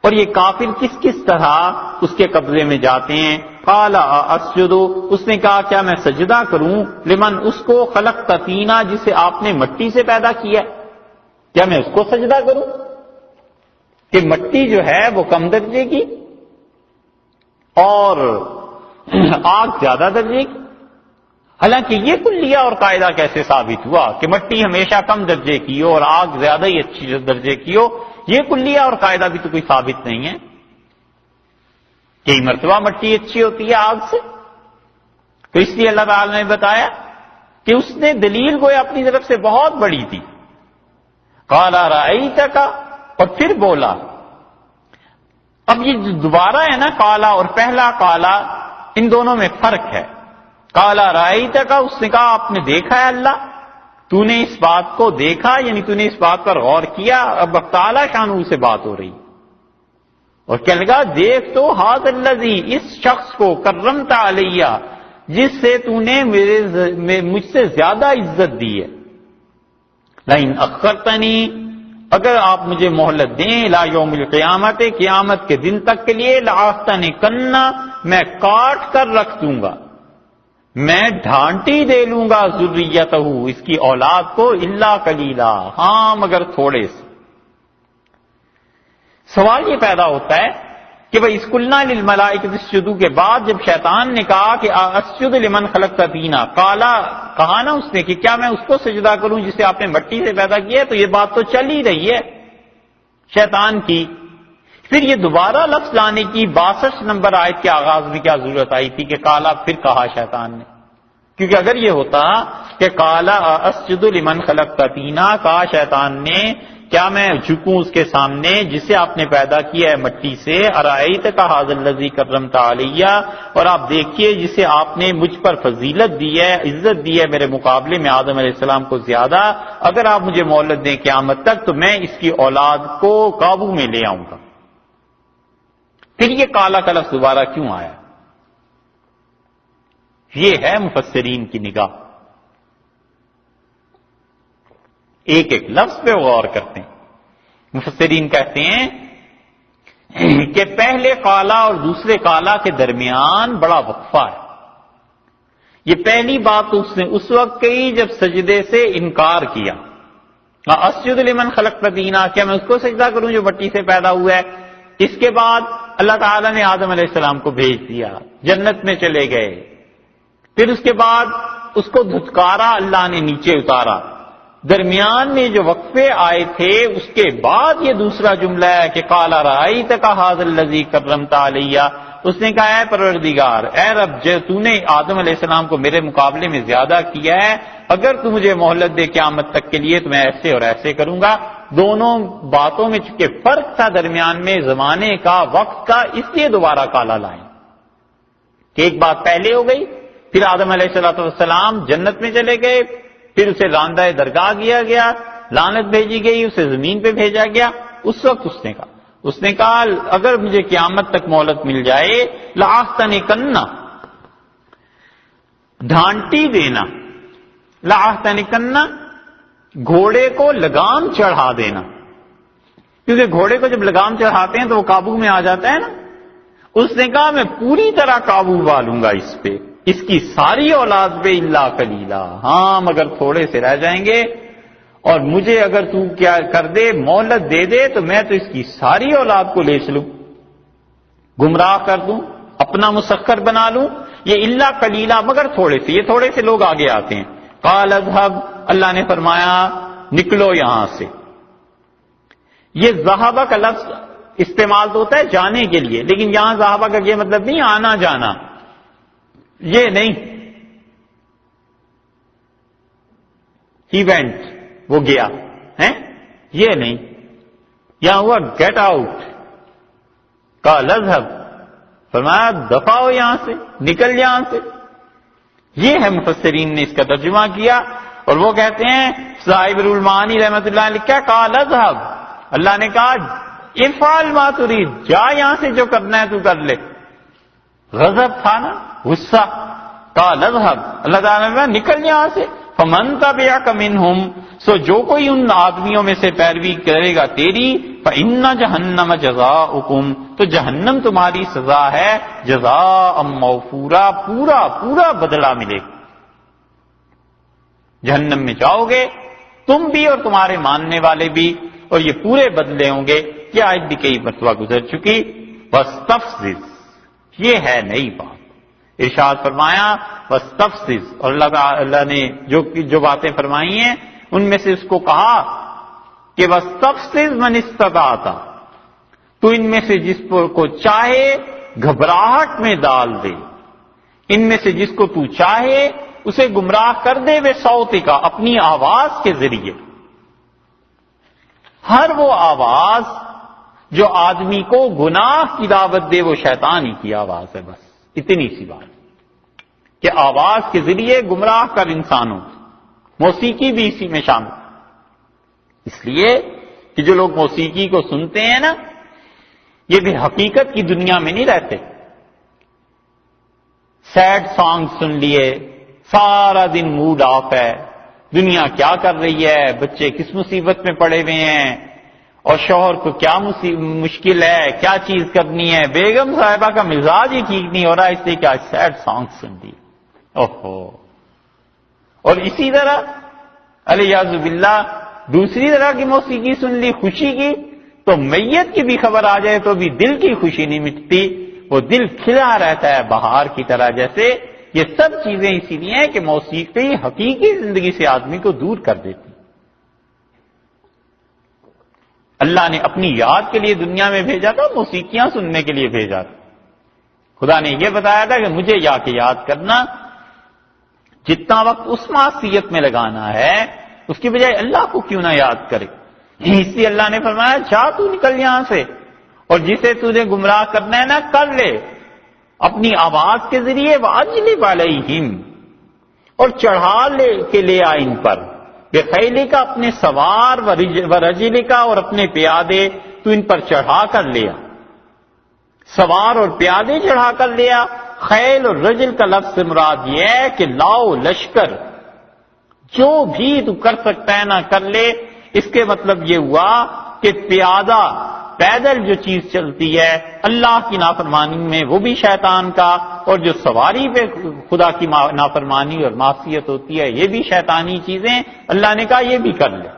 اور یہ کافر کس کس طرح اس کے قبضے میں جاتے ہیں۔ قال اسجد، اس نے کہا کیا میں سجدہ کروں، لمن، اس کو خلقت طینا، جسے آپ نے مٹی سے پیدا کیا، کیا میں اس کو سجدہ کروں؟ کہ مٹی جو ہے وہ کم درجے کی اور آگ زیادہ درجے کی۔ حالانکہ یہ کلیہ اور قاعدہ کیسے ثابت ہوا کہ مٹی ہمیشہ کم درجے کی ہو اور آگ زیادہ ہی اچھی درجے کی ہو؟ یہ کلیہ اور قاعدہ بھی تو کوئی ثابت نہیں ہے۔ کئی مرتبہ مٹی اچھی ہوتی ہے آگ سے، تو اس لیے اللہ تعالی نے بتایا کہ اس نے دلیل گویا اپنی طرف سے بہت بڑی تھی۔ قال رأیتک، اور پھر بولا۔ اب یہ جو دوبارہ ہے نا قالا اور پہلا قالا، ان دونوں میں فرق ہے۔ قال رأیتک، اس نے کہا آپ نے دیکھا ہے اللہ، تو نے اس بات کو دیکھا، یعنی تو نے اس بات پر غور کیا۔ اب تعالی شانہ سے بات ہو رہی، اور کہنے لگا دیکھ تو ھذا الذی، اس شخص کو کرمت علیہ، جس سے تو نے مجھ سے زیادہ عزت دی ہے۔ لئن اخرتنی، اگر آپ مجھے مہلت دیں، الی یوم القیامت، قیامت کے دن تک کے لیے، لأحتنکن، میں کاٹ کر رکھ دوں گا، میں ڈھانٹی دے لوں گا، ذریتہ، اس کی اولاد کو، الا قلیلا، ہاں مگر تھوڑے سے۔ سوال یہ پیدا ہوتا ہے کہ بھائی اسکلنا للملائکۃ اسجدوا کے بعد جب شیطان نے کہا کہ اسجد لمن خلقت طینا، کہا نا اس نے کہ کیا میں اس کو سجدہ کروں جسے آپ نے مٹی سے پیدا کیا ہے، تو یہ بات تو چل ہی رہی ہے شیطان کی. پھر یہ دوبارہ لفظ لانے کی 62 نمبر آیت کے آغاز میں کیا ضرورت آئی تھی کہ کالا، پھر کہا شیطان نے؟ کیونکہ اگر یہ ہوتا کہ کالا اسجد لمن خلقت طینا، کہا شیطان نے کیا میں جھکوں اس کے سامنے جسے آپ نے پیدا کیا ہے مٹی سے، ارائیتک ھذا الذی کرمت علی، اور آپ دیکھیے جسے آپ نے مجھ پر فضیلت دی ہے، عزت دی ہے میرے مقابلے میں آدم علیہ السلام کو زیادہ، اگر آپ مجھے مہلت دیں قیامت تک تو میں اس کی اولاد کو قابو میں لے آؤں گا. پھر یہ کالا کا لفظ دوبارہ کیوں آیا؟ یہ ہے مفسرین کی نگاہ. ایک ایک لفظ پہ غور کرتے ہیں. مفسرین کہتے ہیں کہ پہلے کالا اور دوسرے کالا کے درمیان بڑا وقفہ ہے. یہ پہلی بات اس نے اس وقت کہی جب سجدے سے انکار کیا، اسجد لمن خلقت طینا، کیا میں اس کو سجدہ کروں جو مٹی سے پیدا ہوا ہے. اس کے بعد اللہ تعالیٰ نے آدم علیہ السلام کو بھیج دیا، جنت میں چلے گئے. پھر اس کے بعد اس کو دھتکارا، اللہ نے نیچے اتارا. درمیان میں جو وقفے آئے تھے اس کے بعد یہ دوسرا جملہ ہے کہ قال رأیتک ھذا الذی کرمت علی، اس نے کہا اے پروردگار، اے رب، جو تو نے آدم علیہ السلام کو میرے مقابلے میں زیادہ کیا ہے، اگر تو مجھے مہلت دے قیامت تک کے لیے تو میں ایسے اور ایسے کروں گا. دونوں باتوں میں چونکہ فرق تھا درمیان میں زمانے کا، وقت کا، اس لیے دوبارہ کالا لائیں کہ ایک بات پہلے ہو گئی، پھر آدم علیہ السلام جنت میں چلے گئے، پھر اسے راندہ درگاہ کیا گیا، لعنت بھیجی گئی، اسے زمین پہ بھیجا گیا. اس وقت اس نے کہا اگر مجھے قیامت تک مہلت مل جائے، لآحتنکن، ڈھانٹی دینا، لآحتنکن، گھوڑے کو لگام چڑھا دینا، کیونکہ گھوڑے کو جب لگام چڑھاتے ہیں تو وہ قابو میں آ جاتا ہے نا. اس نے کہا میں پوری طرح قابو پا لوں گا اس پہ، اس کی ساری اولاد پہ، الا قلیلا، ہاں مگر تھوڑے سے رہ جائیں گے، اور مجھے اگر تو کیا کر دے، مہلت دے دے، تو میں تو اس کی ساری اولاد کو لے چلوں، گمراہ کر دوں، اپنا مسخر بنا لوں. یہ الا قلیلا، مگر تھوڑے سے، یہ تھوڑے سے لوگ آگے آتے ہیں. قال اذهب، اللہ نے فرمایا نکلو یہاں سے. یہ ذہبہ کا لفظ استعمال تو ہوتا ہے جانے کے لیے، لیکن یہاں ذہبہ کا یہ مطلب نہیں آنا جانا، یہ نہیں. ہی وینٹ، وہ گیا ہے، یہ نہیں. یہاں ہوا گیٹ آؤٹ، قال اذهب، فرمایا دفع ہو یہاں سے، نکل یہاں سے. یہ ہے مفسرین نے اس کا ترجمہ کیا، اور وہ کہتے ہیں صاحب المعانی رحمۃ اللہ علیہ کیا قال اذهب، اللہ نے کہا افعل ما تريد، جا یہاں سے، جو کرنا ہے تو کر لے. غضب تھا نا، غصہ. قال اذهب، اللہ تعالیٰ نے کہا نکل یہاں سے. فمن تبعك منهم، سو جو کوئی ان آدمیوں میں سے پیروی کرے گا تیری، فإن جہنم جزاؤکم، تو جہنم تمہاری سزا ہے، جزاء موفورا، پورا پورا بدلہ ملے گا. جہنم میں جاؤ گے تم بھی اور تمہارے ماننے والے بھی، اور یہ پورے بدلے ہوں گے. یہ آج بھی کئی مرتبہ گزر چکی. واستفزز، یہ ہے نئی بات. ارشاد فرمایا واستفزز، اور اللہ تعالی نے جو باتیں فرمائی ہیں ان میں سے اس کو کہا کہ واستفزز من استطعت، تو ان میں سے جس کو چاہے گھبراہٹ میں ڈال دے، ان میں سے جس کو تو چاہے اسے گمراہ کر دے، وہ صوتی کا، اپنی آواز کے ذریعے. ہر وہ آواز جو آدمی کو گناہ کی دعوت دے وہ شیطان ہی کی آواز ہے. بس اتنی سی بات کہ آواز کے ذریعے گمراہ کر انسانوں. موسیقی بھی اسی میں شامل، اس لیے کہ جو لوگ موسیقی کو سنتے ہیں نا، یہ بھی حقیقت کی دنیا میں نہیں رہتے. سیڈ سانگ سن لیے، سارا دن موڈ آف ہے، دنیا کیا کر رہی ہے، بچے کس مصیبت میں پڑے ہوئے ہیں، اور شوہر کو کیا مشکل ہے، کیا چیز کرنی ہے، بیگم صاحبہ کا مزاج ہی ٹھیک نہیں ہو رہا، اس لیے کیا سیڈ سانگ سن لی. اوہو. اور اسی طرح علیہ باللہ دوسری طرح کی موسیقی سن لی خوشی کی، تو میت کی بھی خبر آ جائے تو بھی دل کی خوشی نہیں مٹتی، وہ دل کھلا رہتا ہے بہار کی طرح جیسے۔ یہ سب چیزیں اسی لیے ہیں کہ موسیقی حقیقی زندگی سے آدمی کو دور کر دیتی۔ اللہ نے اپنی یاد کے لیے دنیا میں بھیجا تھا، موسیقیاں سننے کے لیے بھیجا تھا۔ خدا نے یہ بتایا تھا کہ مجھے یا کے یاد کرنا، جتنا وقت اس معصیت میں لگانا ہے اس کی بجائے اللہ کو کیوں نہ یاد کرے۔ اس لیے اللہ نے فرمایا جا تو نکل یہاں سے، اور جسے تجھے گمراہ کرنا ہے نا کر لے اپنی آواز کے ذریعے، واجلب علیہم، اور چڑھا لے کے لے آ ان پر، بخیلی کا اپنے سوار و رجلی کا، اور اپنے پیادے تو ان پر چڑھا کر لیا، سوار اور پیادے چڑھا کر لیا۔ خیل اور رجل کا لفظ سے مراد یہ ہے کہ لاؤ لشکر، جو بھی تو کر سکتا ہے نا کر لے۔ اس کے مطلب یہ ہوا کہ پیادہ پیدل جو چیز چلتی ہے اللہ کی نافرمانی میں وہ بھی شیطان کا، اور جو سواری پہ خدا کی نافرمانی اور معصیت ہوتی ہے یہ بھی شیطانی چیزیں، اللہ نے کہا یہ بھی کر لے۔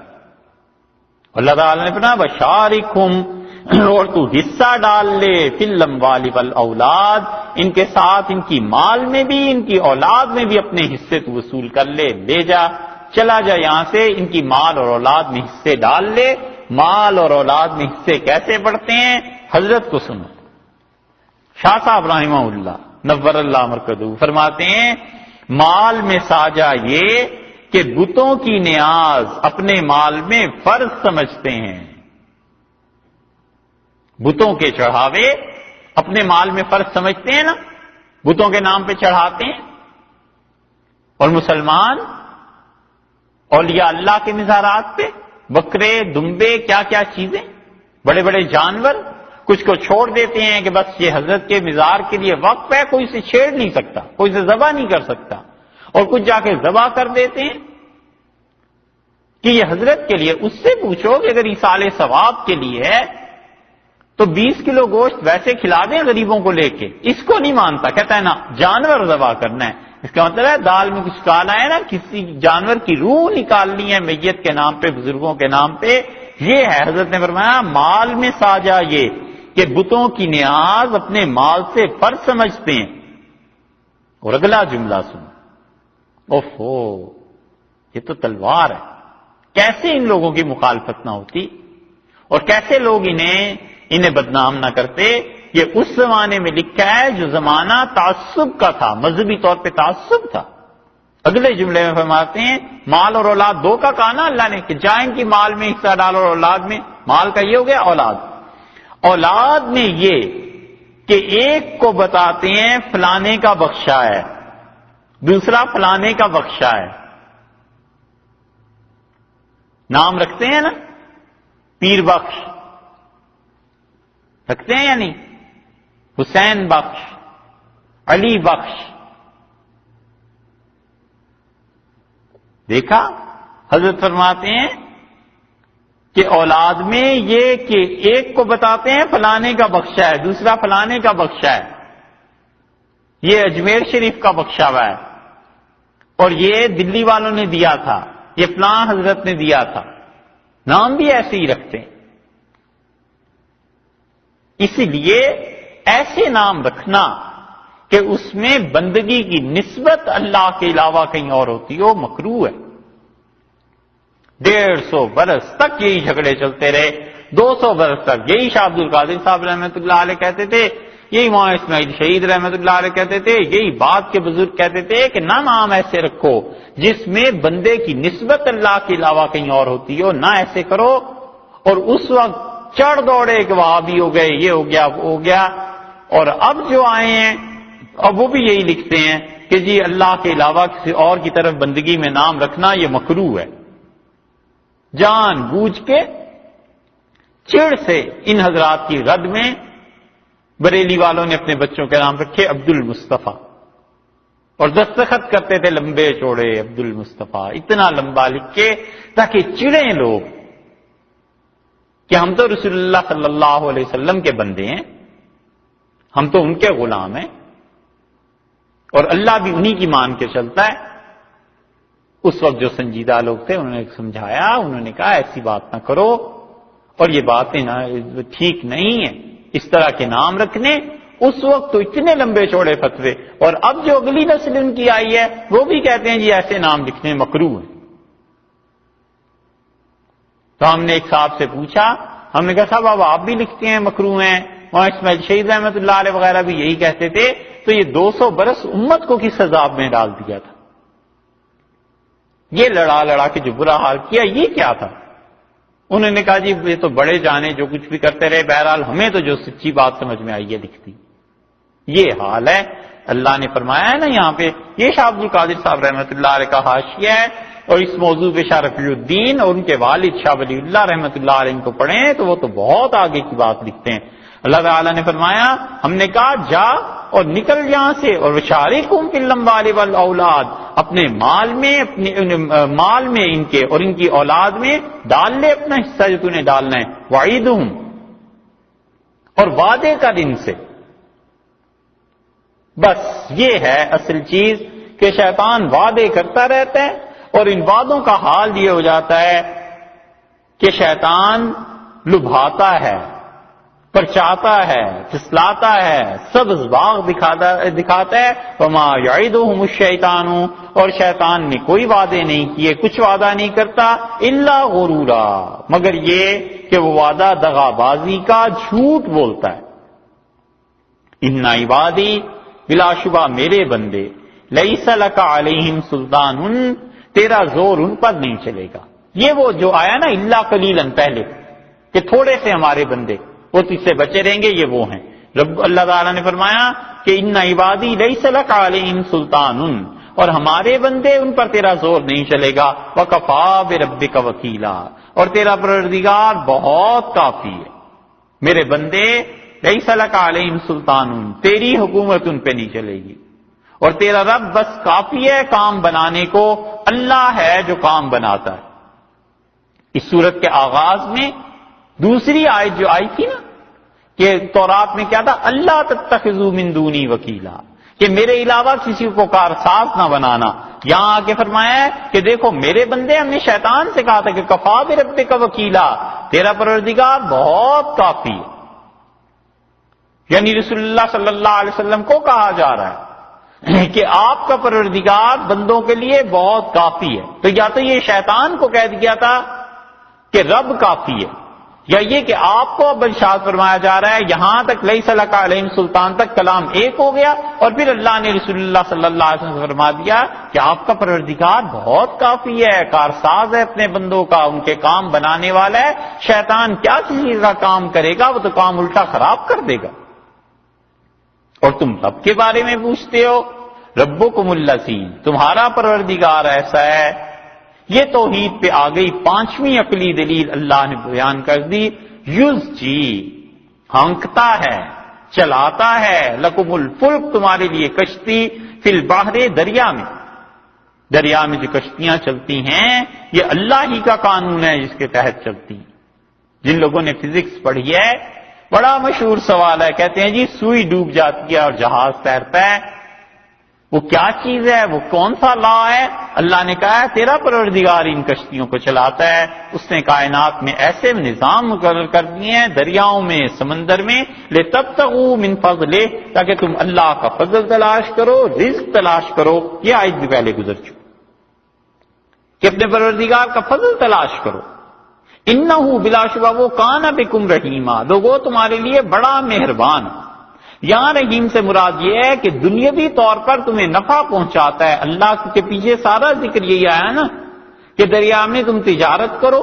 اللہ تعالیٰ نے فرمایا بشارکہم، اور تو حصہ ڈال لے فی الاموال والاولاد، ان کے ساتھ ان کی مال میں بھی ان کی اولاد میں بھی اپنے حصے تو وصول کر لے، لے جا، چلا جا یہاں سے، ان کی مال اور اولاد میں حصے ڈال لے۔ مال اور اولاد میں حصے کیسے بڑھتے ہیں حضرت کو سنو۔ شاہ صاحب رحمہ اللہ نور اللہ مرکزہ فرماتے ہیں مال میں ساجا یہ کہ بتوں کی نیاز اپنے مال میں فرض سمجھتے ہیں، بتوں کے چڑھاوے اپنے مال میں فرض سمجھتے ہیں نا، بتوں کے نام پہ چڑھاتے ہیں۔ اور مسلمان اولیاء اللہ کے مزارات پہ بکرے، دمبے، کیا کیا چیزیں، بڑے بڑے جانور، کچھ کو چھوڑ دیتے ہیں کہ بس یہ حضرت کے مزار کے لیے وقف ہے، کوئی اسے چھیڑ نہیں سکتا، کوئی اسے ذبح نہیں کر سکتا، اور کچھ جا کے ذبح کر دیتے ہیں کہ یہ حضرت کے لیے۔ اس سے پوچھو کہ اگر ایصال ثواب کے لیے ہے تو 20 کلو گوشت ویسے کھلا دیں غریبوں کو لے کے، اس کو نہیں مانتا، کہتا ہے نا جانور ذبح کرنا ہے۔ اس کا مطلب ہے دال میں کچھ کالا ہے نا، کسی جانور کی روح نکالنی ہے میت کے نام پہ، بزرگوں کے نام پہ، یہ ہے۔ حضرت نے فرمایا مال میں ساجا یہ کہ بتوں کی نیاز اپنے مال سے فرض سمجھتے ہیں۔ اور اگلا جملہ سن، اوفو یہ تو تلوار ہے، کیسے ان لوگوں کی مخالفت نہ ہوتی اور کیسے لوگ انہیں بدنام نہ کرتے۔ یہ اس زمانے میں لکھا ہے جو زمانہ تعصب کا تھا، مذہبی طور پہ تعصب تھا۔ اگلے جملے میں فرماتے ہیں مال اور اولاد دو کا کہا نا اللہ نے کہ جائیں کی مال میں حصہ ڈالو اور اولاد میں، مال کا یہ ہو گیا، اولاد میں یہ کہ ایک کو بتاتے ہیں فلانے کا بخشا ہے، دوسرا فلانے کا بخشا ہے، نام رکھتے ہیں نا، پیر بخش رکھتے ہیں یا نہیں، حسین بخش، علی بخش۔ دیکھا حضرت فرماتے ہیں کہ اولاد میں یہ کہ ایک کو بتاتے ہیں فلانے کا بخشا ہے، دوسرا فلانے کا بخشا ہے، یہ اجمیر شریف کا بخشا ہوا ہے، اور یہ دلی والوں نے دیا تھا، یہ فلاں حضرت نے دیا تھا، نام بھی ایسے ہی رکھتے ہیں۔ اسی لیے ایسے نام رکھنا کہ اس میں بندگی کی نسبت اللہ کے علاوہ کہیں اور ہوتی ہو مکروہ ہے۔ 150 برس تک یہی جھگڑے چلتے رہے، 200 برس تک یہی شاہ عبد القادر صاحب رحمۃ اللہ علیہ کہتے تھے، یہی مولانا اسماعیل شہید رحمۃ اللہ علیہ کہتے تھے، یہی بات کے بزرگ کہتے تھے کہ نہ نام ایسے رکھو جس میں بندے کی نسبت اللہ کے علاوہ کہیں اور ہوتی ہو، نہ ایسے کرو۔ اور اس وقت چڑھ دوڑے کہ وہاں بھی ہو گئے، یہ ہو گیا، وہ ہو گیا، اور اب جو آئے ہیں اب وہ بھی یہی لکھتے ہیں کہ جی اللہ کے علاوہ کسی اور کی طرف بندگی میں نام رکھنا یہ مکروہ ہے۔ جان بوجھ کے چڑ سے ان حضرات کی رد میں بریلی والوں نے اپنے بچوں کے نام رکھے عبد المصطفیٰ، اور دستخط کرتے تھے لمبے چوڑے عبد المصطفیٰ، اتنا لمبا لکھ کے تاکہ چڑیں لوگ کہ ہم تو رسول اللہ صلی اللہ علیہ وسلم کے بندے ہیں، ہم تو ان کے غلام ہیں، اور اللہ بھی انہی کی مان کے چلتا ہے۔ اس وقت جو سنجیدہ لوگ تھے انہوں نے سمجھایا، انہوں نے کہا ایسی بات نہ کرو، اور یہ باتیں نا ٹھیک نہیں ہیں اس طرح کے نام رکھنے. اس وقت تو اتنے لمبے چوڑے فتوے، اور اب جو اگلی نسل ان کی آئی ہے وہ بھی کہتے ہیں جی ایسے نام لکھنے مکروہ ہیں. تو ہم نے ایک صاحب سے پوچھا، ہم نے کہا صاحب اب آپ بھی لکھتے ہیں مکروہ ہیں، وہاں اسماعیل شہید رحمۃ اللہ علیہ وغیرہ بھی یہی کہتے تھے، تو یہ 200 برس امت کو کس عذاب میں ڈال دیا تھا؟ یہ لڑا لڑا کے جو برا حال کیا یہ کیا تھا؟ انہوں نے کہا جی یہ تو بڑے جانے جو کچھ بھی کرتے رہے، بہرحال ہمیں تو جو سچی بات سمجھ میں آئی ہے لکھتی. یہ حال ہے. اللہ نے فرمایا ہے نا یہاں پہ، یہ شاہ عبد القادر صاحب رحمۃ اللہ علیہ کا حاشیہ ہے، اور اس موضوع پہ شاہ رفیع الدین اور ان کے والد شاہ ولی اللہ رحمۃ اللہ علیہ کو پڑھیں تو وہ تو بہت آگے کی بات لکھتے ہیں. اللہ تعالیٰ نے فرمایا، ہم نے کہا جا اور نکل یہاں سے، اور وشارکہم فی الاموال والاولاد، اپنے مال میں ان کے اور ان کی اولاد میں ڈال لے اپنا حصہ جو تو نے ڈالنا ہے. وعیدہم، اور وعدے کر ان سے. بس یہ ہے اصل چیز کہ شیطان وعدے کرتا رہتا ہے، اور ان وعدوں کا حال یہ ہو جاتا ہے کہ شیطان لبھاتا ہے، پرچاتا ہے، پھسلاتا ہے، سبز باغ دکھاتا ہے. وما یعدہم الشیطان، اور شیطان نے کوئی وعدے نہیں کیے، کچھ وعدہ نہیں کرتا، الا غرورا، مگر یہ کہ وہ وعدہ دغا بازی کا، جھوٹ بولتا ہے. ان عبادی، بلا شبہ میرے بندے، لیس لک علیہم سلطان، تیرا زور ان پر نہیں چلے گا. یہ وہ جو آیا نا الا قلیلا پہلے، کہ تھوڑے سے ہمارے بندے وہ تجھ سے بچے رہیں گے، یہ وہ ہیں. اللہ تعالیٰ نے فرمایا کہ ان عبادی لیس لک علیہم سلطان، اور ہمارے بندے ان پر تیرا زور نہیں چلے گا. وکفا بربک وکیلا، اور تیرا پروردگار بہت کافی ہے. میرے بندے لیس لک علیہم سلطان، تیری حکومت ان پہ نہیں چلے گی، اور تیرا رب بس کافی ہے کام بنانے کو. اللہ ہے جو کام بناتا ہے. اس صورت کے آغاز میں دوسری آیت جو آئی تھی نا کہ تورات میں کیا تھا، اللہ تتخذوا من دونی وکیلا، کہ میرے علاوہ کسی کو کارساز نہ بنانا. یہاں آ کے فرمایا ہے کہ دیکھو میرے بندے، ہم نے شیطان سے کہا تھا کہ کفا بربک وکیلا، تیرا پروردگار بہت کافی ہے. یعنی رسول اللہ صلی اللہ علیہ وسلم کو کہا جا رہا ہے کہ آپ کا پروردگار بندوں کے لیے بہت کافی ہے. تو یا تو یہ شیطان کو کہہ دیا تھا کہ رب کافی ہے، یا یہ کہ آپ کو اب ارشاد فرمایا جا رہا ہے یہاں تک لیس لک علیہم سلطان تک کلام ایک ہو گیا، اور پھر اللہ نے رسول اللہ صلی اللہ علیہ وسلم سے فرما دیا کہ آپ کا پروردگار بہت کافی ہے، کارساز ہے اپنے بندوں کا، ان کے کام بنانے والا ہے. شیطان کیا کسی کا کام کرے گا، وہ تو کام الٹا خراب کر دے گا. اور تم رب کے بارے میں پوچھتے ہو، ربکم الذی، تمہارا پروردگار ایسا ہے. یہ توحید پہ آ گئی پانچویں عقلی دلیل اللہ نے بیان کر دی. یزجی، ہانکتا ہے، چلاتا ہے، لکم الفلک، تمہارے لیے کشتی، فی البحر، دریا میں جو کشتیاں چلتی ہیں یہ اللہ ہی کا قانون ہے جس کے تحت چلتی ہیں. جن لوگوں نے فزکس پڑھی ہے بڑا مشہور سوال ہے، کہتے ہیں جی سوئی ڈوب جاتی ہے اور جہاز تیرتا ہے، وہ کیا چیز ہے، وہ کون سا لا ہے؟ اللہ نے کہا ہے تیرا پروردگار ان کشتیوں کو چلاتا ہے. اس نے کائنات میں ایسے نظام مقرر کر دیے ہیں، دریاؤں میں، سمندر میں، لتبتغوا من فضلہ، تاکہ تم اللہ کا فضل تلاش کرو، رزق تلاش کرو. یہ آیت بھی پہلے گزر چکی کہ اپنے پروردگار کا فضل تلاش کرو. انہ، بلا شبہ وہ کان بکم رحیما، لوگو تمہارے لیے بڑا مہربان. یہاں رحیم سے مراد یہ ہے کہ دنیاوی طور پر تمہیں نفع پہنچاتا ہے. اللہ کے پیچھے سارا ذکر یہی آیا نا کہ دریا میں تم تجارت کرو،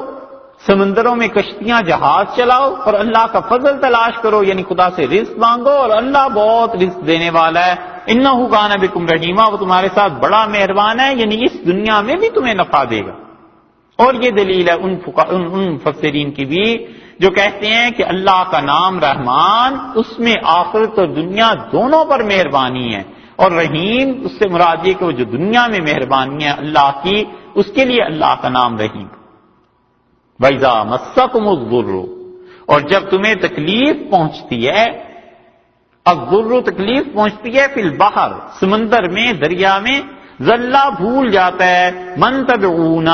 سمندروں میں کشتیاں جہاز چلاؤ، اور اللہ کا فضل تلاش کرو، یعنی خدا سے رزق مانگو، اور اللہ بہت رزق دینے والا ہے. انہ کان بکم رحیما، وہ تمہارے ساتھ بڑا مہربان ہے، یعنی اس دنیا میں بھی تمہیں نفع دے گا. اور یہ دلیل ہے ان مفسرین کی بھی جو کہتے ہیں کہ اللہ کا نام رحمان، اس میں آخرت اور دنیا دونوں پر مہربانی ہے، اور رحیم اس سے مراد یہ کہ وہ جو دنیا میں مہربانی ہے اللہ کی، اس کے لیے اللہ کا نام رحیم. وَإِذَا مَسَّكُمُ الضُّرُّ، اور جب تمہیں تکلیف پہنچتی ہے، الضُّرُّ تکلیف پہنچتی ہے، فی البحر سمندر میں، دریا میں، ذلہ بھول جاتا ہے، من تدعون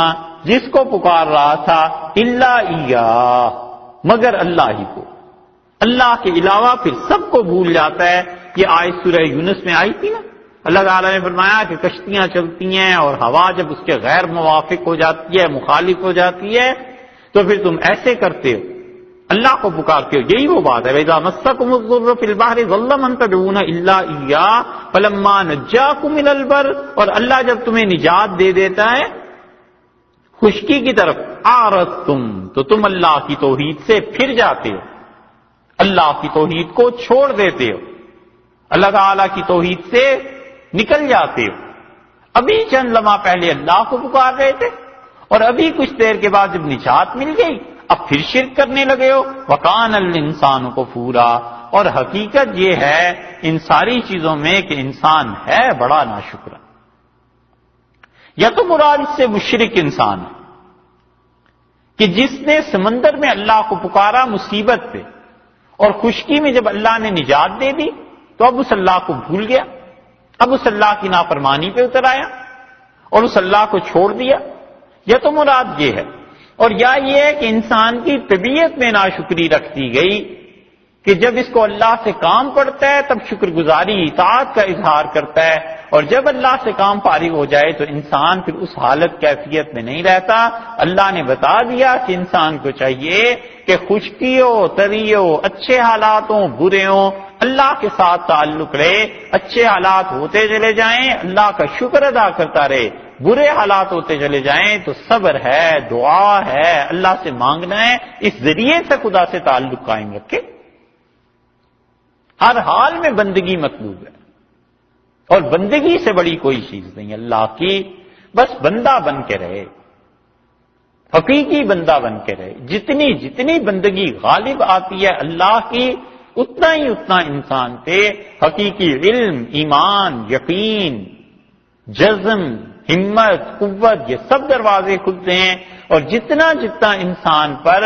جس کو پکار رہا تھا، الا ایاہ مگر اللہ ہی کو، اللہ کے علاوہ پھر سب کو بھول جاتا ہے۔ یہ آیت سورہ یونس میں آئی تھی نا، اللہ تعالیٰ نے فرمایا کہ کشتیاں چلتی ہیں اور ہوا جب اس کے غیر موافق ہو جاتی ہے، مخالف ہو جاتی ہے، تو پھر تم ایسے کرتے ہو، اللہ کو پکارتے ہو۔ یہی وہ بات ہے، وَإِذَا مَسَّكُمُ الضُّرُّ فِي الْبَحْرِ ضَلَّ مَن تَدْعُونَ إِلَّا إِيَّاهُ فَلَمَّا نَجَّاكُمْ إِلَى الْبَرِّ، اور اللہ جب تمہیں نجات دے دیتا ہے خشکی کی طرف، أَعْرَضْتُمْ، تو تم اللہ کی توحید سے پھر جاتے ہو، اللہ کی توحید کو چھوڑ دیتے ہو، اللہ تعالیٰ کی توحید سے نکل جاتے ہو۔ ابھی چند لمحہ پہلے اللہ کو پکار رہے تھے اور ابھی کچھ دیر کے بعد جب نجات مل گئی اب پھر شرک کرنے لگے ہو۔ وَكَانَ الْإِنسَانُ كَفُورًا، اور حقیقت یہ ہے ان ساری چیزوں میں کہ انسان ہے بڑا ناشکرا۔ یا تو مراد اس سے مشرک انسان ہے کہ جس نے سمندر میں اللہ کو پکارا مصیبت پہ، اور خشکی میں جب اللہ نے نجات دے دی تو اب اس اللہ کو بھول گیا، اب اس اللہ کی نافرمانی پہ اتر آیا اور اس اللہ کو چھوڑ دیا۔ یا تو مراد یہ ہے، اور یا یہ ہے کہ انسان کی طبیعت میں ناشکری رکھ دی گئی کہ جب اس کو اللہ سے کام پڑتا ہے تب شکر گزاری اطاعت کا اظہار کرتا ہے، اور جب اللہ سے کام فارغ ہو جائے تو انسان پھر اس حالت کیفیت میں نہیں رہتا۔ اللہ نے بتا دیا کہ انسان کو چاہیے کہ خشکی ہو، تری ہو، اچھے حالات ہوں، برے ہوں، اللہ کے ساتھ تعلق رہے، اچھے حالات ہوتے چلے جائیں اللہ کا شکر ادا کرتا رہے، برے حالات ہوتے چلے جائیں تو صبر ہے، دعا ہے، اللہ سے مانگنا ہے، اس ذریعے سے خدا سے تعلق قائم رکھے۔ ہر حال میں بندگی مطلوب ہے، اور بندگی سے بڑی کوئی چیز نہیں اللہ کی، بس بندہ بن کے رہے، حقیقی بندہ بن کے رہے۔ جتنی جتنی بندگی غالب آتی ہے اللہ کی، اتنا ہی اتنا انسان پہ حقیقی علم، ایمان، یقین، جزم، ہمت، قوت، یہ سب دروازے کھلتے ہیں، اور جتنا جتنا انسان پر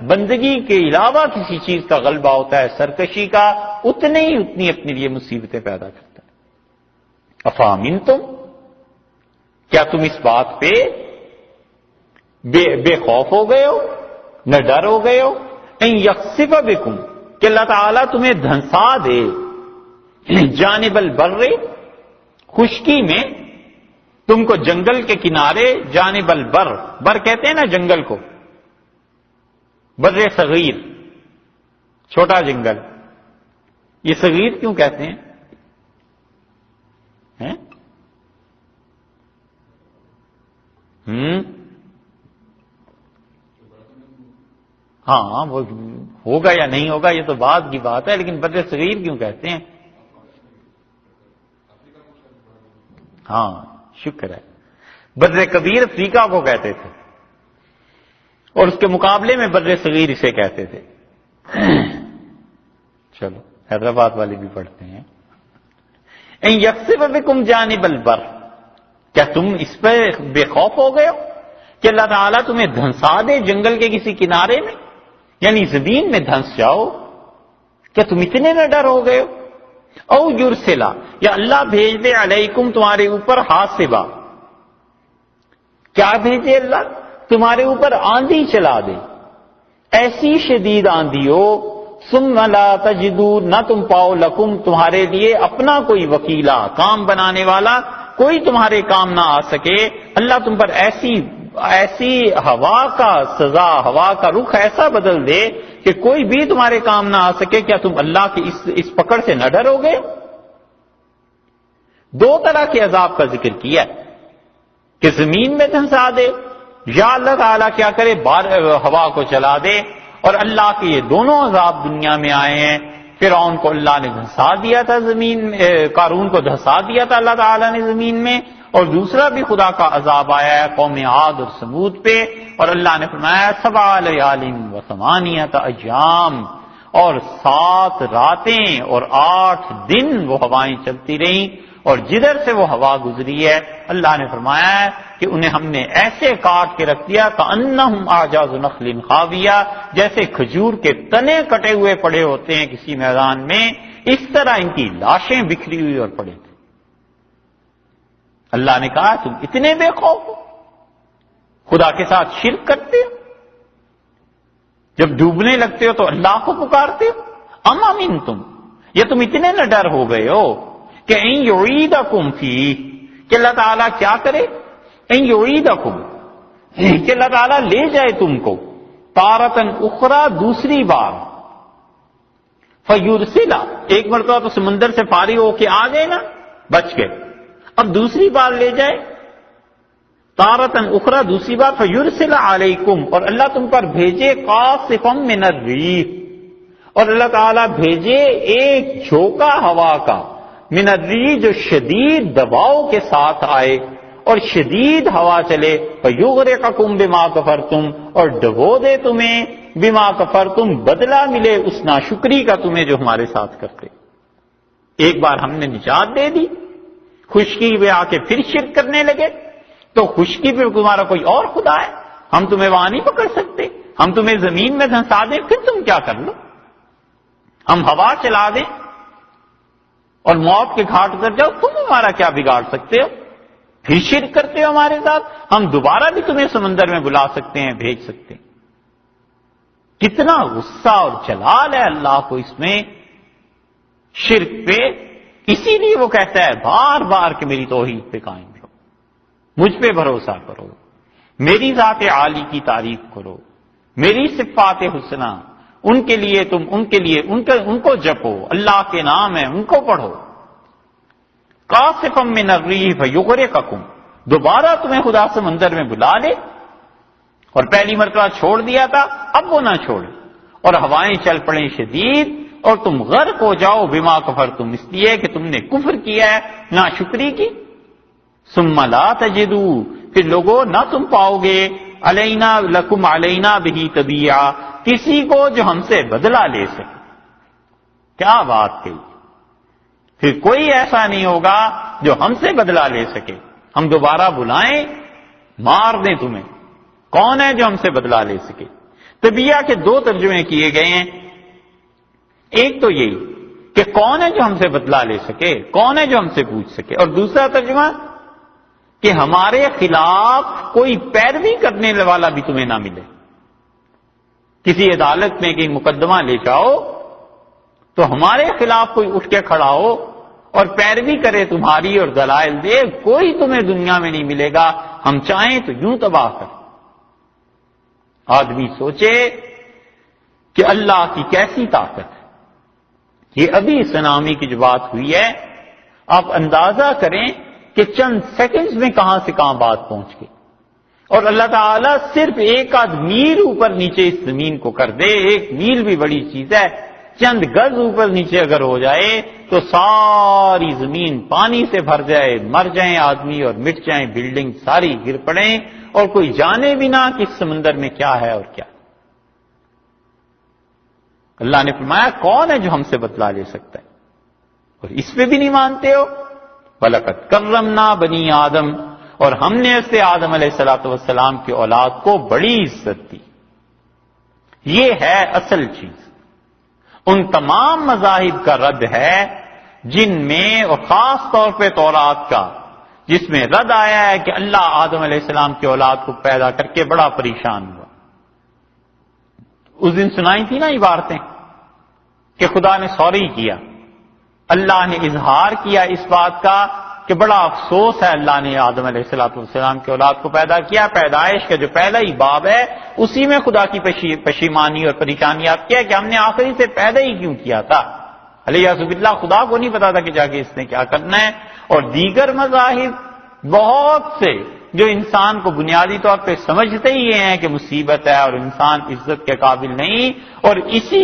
بندگی کے علاوہ کسی چیز کا غلبہ ہوتا ہے، سرکشی کا، اتنے ہی اتنی اپنے لیے مصیبتیں پیدا کرتا ہے۔ افامنتم، کیا تم اس بات پہ بے خوف ہو گئے ہو، نہ ڈر ہو گئے ہو، ان یخسف بکم، کہ اللہ تعالیٰ تمہیں دھنسا دے، جانب البر، خشکی میں تم کو جنگل کے کنارے، جانب البر، بر کہتے ہیں نا جنگل کو، بر صغیر، چھوٹا جنگل، یہ صغیر کیوں کہتے ہیں؟ ہاں وہ ہوگا یا نہیں ہوگا یہ تو بعد کی بات ہے، لیکن بر صغیر کیوں کہتے ہیں؟ ہاں شکر ہے، بر کبیر افریقہ کو کہتے تھے، اور اس کے مقابلے میں بر صغیر اسے کہتے تھے۔ چلو حیدرآباد والے بھی پڑھتے ہیں، ان یخسف بکم جانب البر، کیا تم اس پہ بے خوف ہو گئے ہو کہ اللہ تعالیٰ تمہیں دھنسا دے جنگل کے کسی کنارے میں، یعنی زمین میں دھنس جاؤ، کیا تم اتنے نہ ڈر ہو گئے ہو؟ او یرسلا، یا اللہ بھیج دے علیکم تمہارے اوپر حاصبا، کیا بھیجے اللہ؟ تمہارے اوپر آندھی چلا دے، ایسی شدید آندھی ہو، ثم لا تجدوا، نہ تم پاؤ لکم تمہارے لیے اپنا کوئی وکیلا، کام بنانے والا کوئی تمہارے کام نہ آ سکے، اللہ تم پر ایسی ہوا کا سزا، ہوا کا رخ ایسا بدل دے کہ کوئی بھی تمہارے کام نہ آ سکے، کیا تم اللہ کی اس پکڑ سے نہ ڈرو گے؟ دو طرح کے عذاب کا ذکر کیا کہ زمین میں دھنسا دے، یا اللہ تعالیٰ کیا کرے ہوا کو چلا دے، اور اللہ کے یہ دونوں عذاب دنیا میں آئے ہیں۔ فرعون کو اللہ نے دھنسا دیا تھا زمین میں، قارون کو دھنسا دیا تھا اللہ تعالیٰ نے زمین میں، اور دوسرا بھی خدا کا عذاب آیا ہے قوم عاد اور ثمود پہ، اور اللہ نے فرمایا 7 لیال و 8 ایام، اور 7 راتیں اور 8 دن وہ ہوائیں چلتی رہیں، اور جدھر سے وہ ہوا گزری ہے اللہ نے فرمایا ہے کہ انہیں ہم نے ایسے کاٹ کے رکھ دیا کأنہم اعجاز نخل خاویہ، جیسے کھجور کے تنے کٹے ہوئے پڑے ہوتے ہیں کسی میدان میں، اس طرح ان کی لاشیں بکھری ہوئی اور پڑے تھے۔ اللہ نے کہا تم اتنے بے خوف ہو، خدا کے ساتھ شرک کرتے ہو، جب ڈوبنے لگتے ہو تو اللہ کو پکارتے ہو. ام امنتم، یا تم اتنے نہ ڈر ہو گئے ہو کہ ان یعیدکم فیہ، کہ اللہ تعالیٰ کیا کرے، ان یعیدکم، کہ اللہ تعالیٰ لے جائے تم کو تارتن اخرى، دوسری بار، فیرسلا، ایک مرتبہ تو سمندر سے فارغ ہو کے آ گئے نا، بچ گئے، اب دوسری بار لے جائے تارتن اخرى، دوسری بار، فیرسل علیکم، اور اللہ تم پر بھیجے قاصفا من الریح، اور اللہ تعالیٰ بھیجے ایک جھونکا ہوا کا، من الریح، جو شدید دباؤ کے ساتھ آئے اور شدید ہوا چلے، فیغرقکم بما کفرتم، اور ڈبو دے تمہیں، بما کفرتم، بدلہ ملے اس ناشکری کا تمہیں جو ہمارے ساتھ کرتے. ایک بار ہم نے نجات دے دی، خشکی پہ آ کے پھر شرک کرنے لگے، تو خشکی پہ تمہارا کوئی اور خدا ہے، ہم تمہیں وہاں نہیں پکڑ سکتے، ہم تمہیں زمین میں دھنسا دیں، پھر تم کیا کر لو، ہم ہوا چلا دیں اور موت کے گھاٹ اتر جاؤ، تم ہمارا کیا بگاڑ سکتے ہو، پھر شرک کرتے ہو ہمارے ساتھ، ہم دوبارہ بھی تمہیں سمندر میں بلا سکتے ہیں، بھیج سکتے ہیں. کتنا غصہ اور جلال ہے اللہ کو اس میں شرک پہ، اسی لیے وہ کہتا ہے بار بار کہ میری توحید پہ قائم رہو، مجھ پہ بھروسہ کرو، میری ذات عالی کی تعریف کرو، میری صفات حسنہ، ان کے لیے ان کو جپو، اللہ کے نام ہے ان کو پڑھو. قاصفا من الریح فیغرقکم، دوبارہ تمہیں خدا سمندر میں بلا لے، اور پہلی مرتبہ چھوڑ دیا تھا، اب وہ نہ چھوڑے، اور ہوائیں چل پڑیں شدید، اور تم غرق ہو جاؤ، بما کفرتم، اس لیے کہ تم نے کفر کیا ہے، ناشکری کی. ثم لا تجدوا، پھر لوگوں نہ تم پاؤ گے، علینا لکم علینا بہ تبیعا، کسی کو جو ہم سے بدلہ لے سکے. کیا بات کہی، پھر کوئی ایسا نہیں ہوگا جو ہم سے بدلہ لے سکے، ہم دوبارہ بلائیں مار دیں تمہیں، کون ہے جو ہم سے بدلہ لے سکے. تبیعہ کے دو ترجمے کیے گئے ہیں، ایک تو یہی کہ کون ہے جو ہم سے بدلہ لے سکے، کون ہے جو ہم سے پوچھ سکے، اور دوسرا ترجمہ کہ ہمارے خلاف کوئی پیروی کرنے والا بھی تمہیں نہ ملے. کسی عدالت میں کہیں مقدمہ لے جاؤ تو ہمارے خلاف کوئی اٹھ کے کھڑا ہو اور پیروی کرے تمہاری اور دلائل دے، کوئی تمہیں دنیا میں نہیں ملے گا، ہم چاہیں تو یوں تباہ کر. آدمی سوچے کہ اللہ کی کیسی طاقت ہے. یہ ابھی سونامی کی جو بات ہوئی ہے، آپ اندازہ کریں کہ چند سیکنڈز میں کہاں سے کہاں بات پہنچ گئی، اور اللہ تعالیٰ صرف ایک آدھ میل اوپر نیچے اس زمین کو کر دے، ایک میل بھی بڑی چیز ہے، چند گز اوپر نیچے اگر ہو جائے تو ساری زمین پانی سے بھر جائے، مر جائیں آدمی اور مٹ جائیں، بلڈنگ ساری گر پڑیں، اور کوئی جانے بھی نہ کہ اس سمندر میں کیا ہے اور کیا. اللہ نے فرمایا کون ہے جو ہم سے بدلہ لے سکتا ہے، اور اس پہ بھی نہیں مانتے ہو. وَلَقَدْ كَرَّمْنَا بَنِي آدم، اور ہم نے اس سے آدم علیہ السلام کی اولاد کو بڑی عزت دی. یہ ہے اصل چیز، ان تمام مذاہب کا رد ہے جن میں، اور خاص طور پہ تورات کا، جس میں رد آیا ہے کہ اللہ آدم علیہ السلام کی اولاد کو پیدا کر کے بڑا پریشان ہوا. اس دن سنائی تھی نا عبارتیں کہ خدا نے سوری کیا، اللہ نے اظہار کیا اس بات کا کہ بڑا افسوس ہے اللہ نے آدم علیہ السلام کی اولاد کو پیدا کیا. پیدائش کا جو پہلا ہی باب ہے اسی میں خدا کی پشیمانی اور پریشانی آتی ہے کہ ہم نے آخری سے پیدا ہی کیوں کیا تھا. علیہ باللہ خدا کو نہیں پتا تھا کہ جا کے اس نے کیا کرنا ہے. اور دیگر مذاہب بہت سے جو انسان کو بنیادی طور پہ سمجھتے ہی ہیں کہ مصیبت ہے اور انسان عزت کے قابل نہیں، اور اسی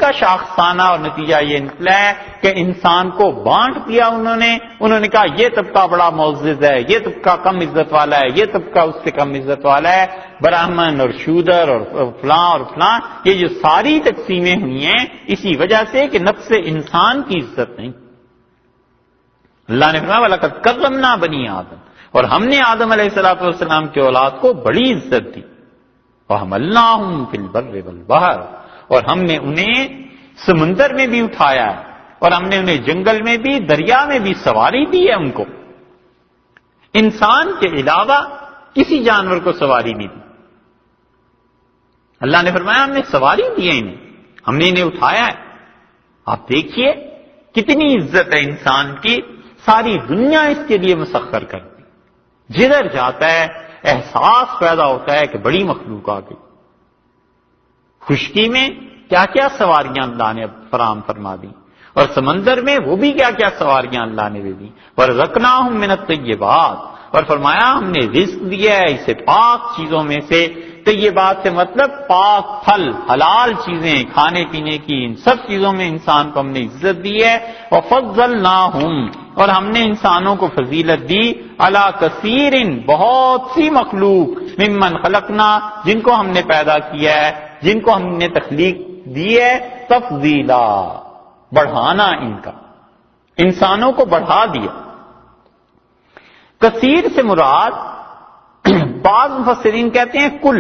کا شاخسانہ اور نتیجہ یہ نکلا ہے کہ انسان کو بانٹ دیا انہوں نے کہا یہ طبقہ بڑا معزز ہے، یہ طبقہ کم عزت والا ہے، یہ طبقہ اس سے کم عزت والا ہے، برہمن اور شودر اور فلاں یہ جو ساری تقسیمیں ہوئی ہیں اسی وجہ سے کہ نفس انسان کی عزت نہیں. اللہ نے فرمایا وَلَقَدْ كَرَّمْنَا بَنِي آدم، اور ہم نے آدم علیہ السلام کی اولاد کو بڑی عزت دی. وَحَمَلْنَاهُمْ فِي الْبَرِّ وَالْبَحْرِ، اور ہم نے انہیں سمندر میں بھی اٹھایا ہے، اور ہم نے انہیں جنگل میں بھی، دریا میں بھی سواری دی ہے. ان کو انسان کے علاوہ کسی جانور کو سواری نہیں دی. اللہ نے فرمایا ہم نے سواری دی ہے انہیں، ہم نے انہیں اٹھایا ہے. آپ دیکھیے کتنی عزت ہے انسان کی، ساری دنیا اس کے لیے مسخر کرتی، جدھر جاتا ہے احساس پیدا ہوتا ہے کہ بڑی مخلوق آ گئی. خشکی میں کیا کیا سواریاں اللہ نے فراہم فرما دی، اور سمندر میں وہ بھی کیا کیا سواریاں اللہ نے دے دی. ورزقناہم من الطیبات، اور فرمایا ہم نے رزق دیا ہے اسے پاک چیزوں میں سے. طیبات سے مطلب پاک پھل، حلال چیزیں، کھانے پینے کی، ان سب چیزوں میں انسان کو ہم نے عزت دی ہے. وفضلناہم، اور ہم نے انسانوں کو فضیلت دی، علی کثیر، بہت سی مخلوق، ممن خلقنا، جن کو ہم نے پیدا کیا ہے، جن کو ہم نے تخلیق دی ہے، تفضیلا، بڑھانا ان کا، انسانوں کو بڑھا دیا. کثیر سے مراد بعض مفسرین کہتے ہیں کل،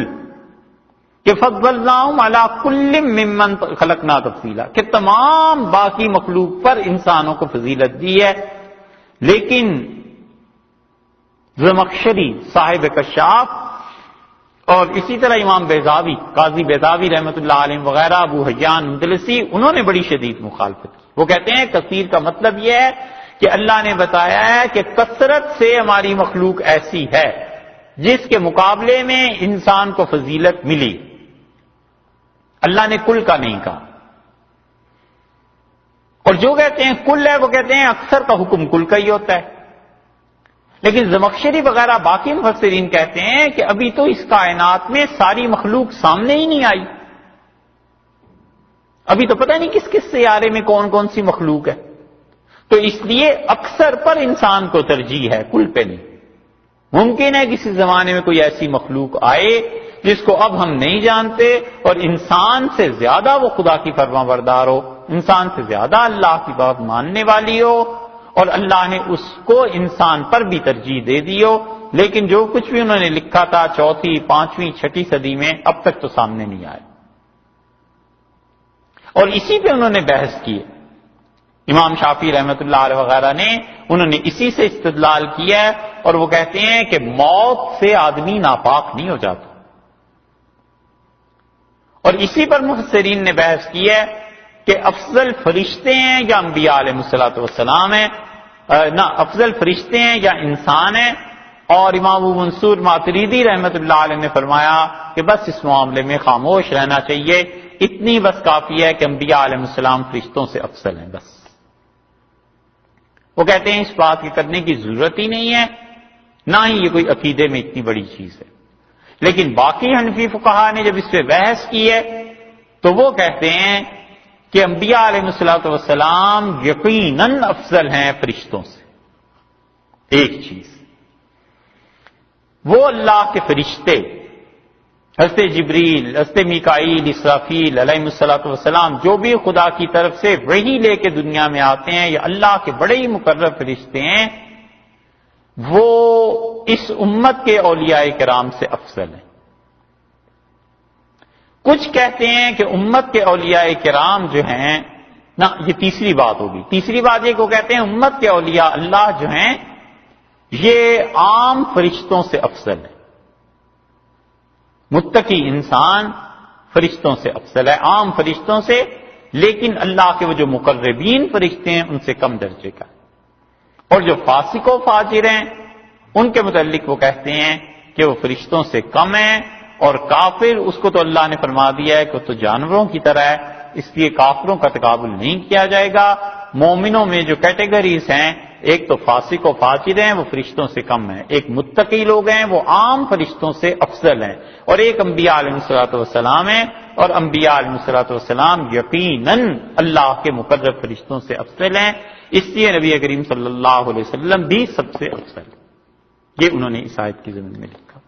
کہ فضلناہم علی کل ممن خلقنا تفصیلا، کہ تمام باقی مخلوق پر انسانوں کو فضیلت دی ہے. لیکن زمخشری صاحب کشاف اور اسی طرح امام بیضاوی، قاضی بیضاوی رحمۃ اللہ علیہ وغیرہ، ابو حیان مندلسی، انہوں نے بڑی شدید مخالفت کی. وہ کہتے ہیں کثیر کا مطلب یہ ہے کہ اللہ نے بتایا ہے کہ کثرت سے ہماری مخلوق ایسی ہے جس کے مقابلے میں انسان کو فضیلت ملی. اللہ نے کل کا نہیں کہا. اور جو کہتے ہیں کل ہے وہ کہتے ہیں اکثر کا حکم کل کا ہی ہوتا ہے. لیکن زمخشری وغیرہ باقی مفسرین کہتے ہیں کہ ابھی تو اس کائنات میں ساری مخلوق سامنے ہی نہیں آئی، ابھی تو پتہ نہیں کس کس سیارے میں کون کون سی مخلوق ہے، تو اس لیے اکثر پر انسان کو ترجیح ہے، کل پہ نہیں. ممکن ہے کسی زمانے میں کوئی ایسی مخلوق آئے جس کو اب ہم نہیں جانتے اور انسان سے زیادہ وہ خدا کی فرما بردار ہو، انسان سے زیادہ اللہ کی بات ماننے والی ہو، اور اللہ نے اس کو انسان پر بھی ترجیح دے دی ہو. لیکن جو کچھ بھی انہوں نے لکھا تھا 4ویں، 5ویں، 6ٹھی صدی میں، اب تک تو سامنے نہیں آئے. اور اسی پہ انہوں نے بحث کی. امام شافعی رحمۃ اللہ علیہ وغیرہ نے انہوں نے اسی سے استدلال کیا ہے، اور وہ کہتے ہیں کہ موت سے آدمی ناپاک نہیں ہو جاتا. اور اسی پر مفسرین نے بحث کی ہے کہ افضل فرشتے ہیں یا انبیاء علیہ الصلوۃ والسلام ہیں، نہ افضل فرشتے ہیں یا انسان ہیں. اور امام ابو منصور ماتریدی رحمۃ اللہ علیہ نے فرمایا کہ بس اس معاملے میں خاموش رہنا چاہیے، اتنی بس کافی ہے کہ انبیاء علیہ السلام فرشتوں سے افضل ہیں بس. وہ کہتے ہیں اس بات کی کرنے کی ضرورت ہی نہیں ہے، نہ ہی یہ کوئی عقیدے میں اتنی بڑی چیز ہے. لیکن باقی حنفی فقہا نے جب اس پہ بحث کی ہے تو وہ کہتے ہیں کہ انبیاء علیہ الصلوۃ والسلام یقیناً افضل ہیں فرشتوں سے. ایک چیز، وہ اللہ کے فرشتے حضرت جبریل، حضرت میکائیل، اسرافیل علیہ الصلوۃ والسلام، جو بھی خدا کی طرف سے وحی لے کے دنیا میں آتے ہیں، یہ اللہ کے بڑے ہی مقرب فرشتے ہیں، وہ اس امت کے اولیاء کرام سے افضل ہیں. کچھ کہتے ہیں کہ امت کے اولیاء کرام جو ہیں، نہ یہ تیسری بات ہوگی. تیسری بات یہ کہ وہ کہتے ہیں امت کے اولیاء اللہ جو ہیں یہ عام فرشتوں سے افضل ہیں. متقی انسان فرشتوں سے افضل ہے، عام فرشتوں سے، لیکن اللہ کے وہ جو مقربین فرشتے ہیں ان سے کم درجے کا. اور جو فاسق و فاجر ہیں ان کے متعلق وہ کہتے ہیں کہ وہ فرشتوں سے کم ہیں، اور کافر اس کو تو اللہ نے فرما دیا ہے کہ وہ تو جانوروں کی طرح ہے، اس لیے کافروں کا تقابل نہیں کیا جائے گا. مومنوں میں جو کیٹیگریز ہیں، ایک تو فاسق و فاجر ہیں، وہ فرشتوں سے کم ہیں، ایک متقی لوگ ہیں وہ عام فرشتوں سے افضل ہیں، اور ایک انبیاء علیہ الصلوۃ والسلام ہیں، اور انبیاء علیہ الصلوۃ والسلام یقیناً اللہ کے مقرب فرشتوں سے افضل ہیں. اس لیے نبی کریم صلی اللہ علیہ وسلم بھی سب سے افضل. یہ انہوں نے اس آیت کی ضمن میں لکھا.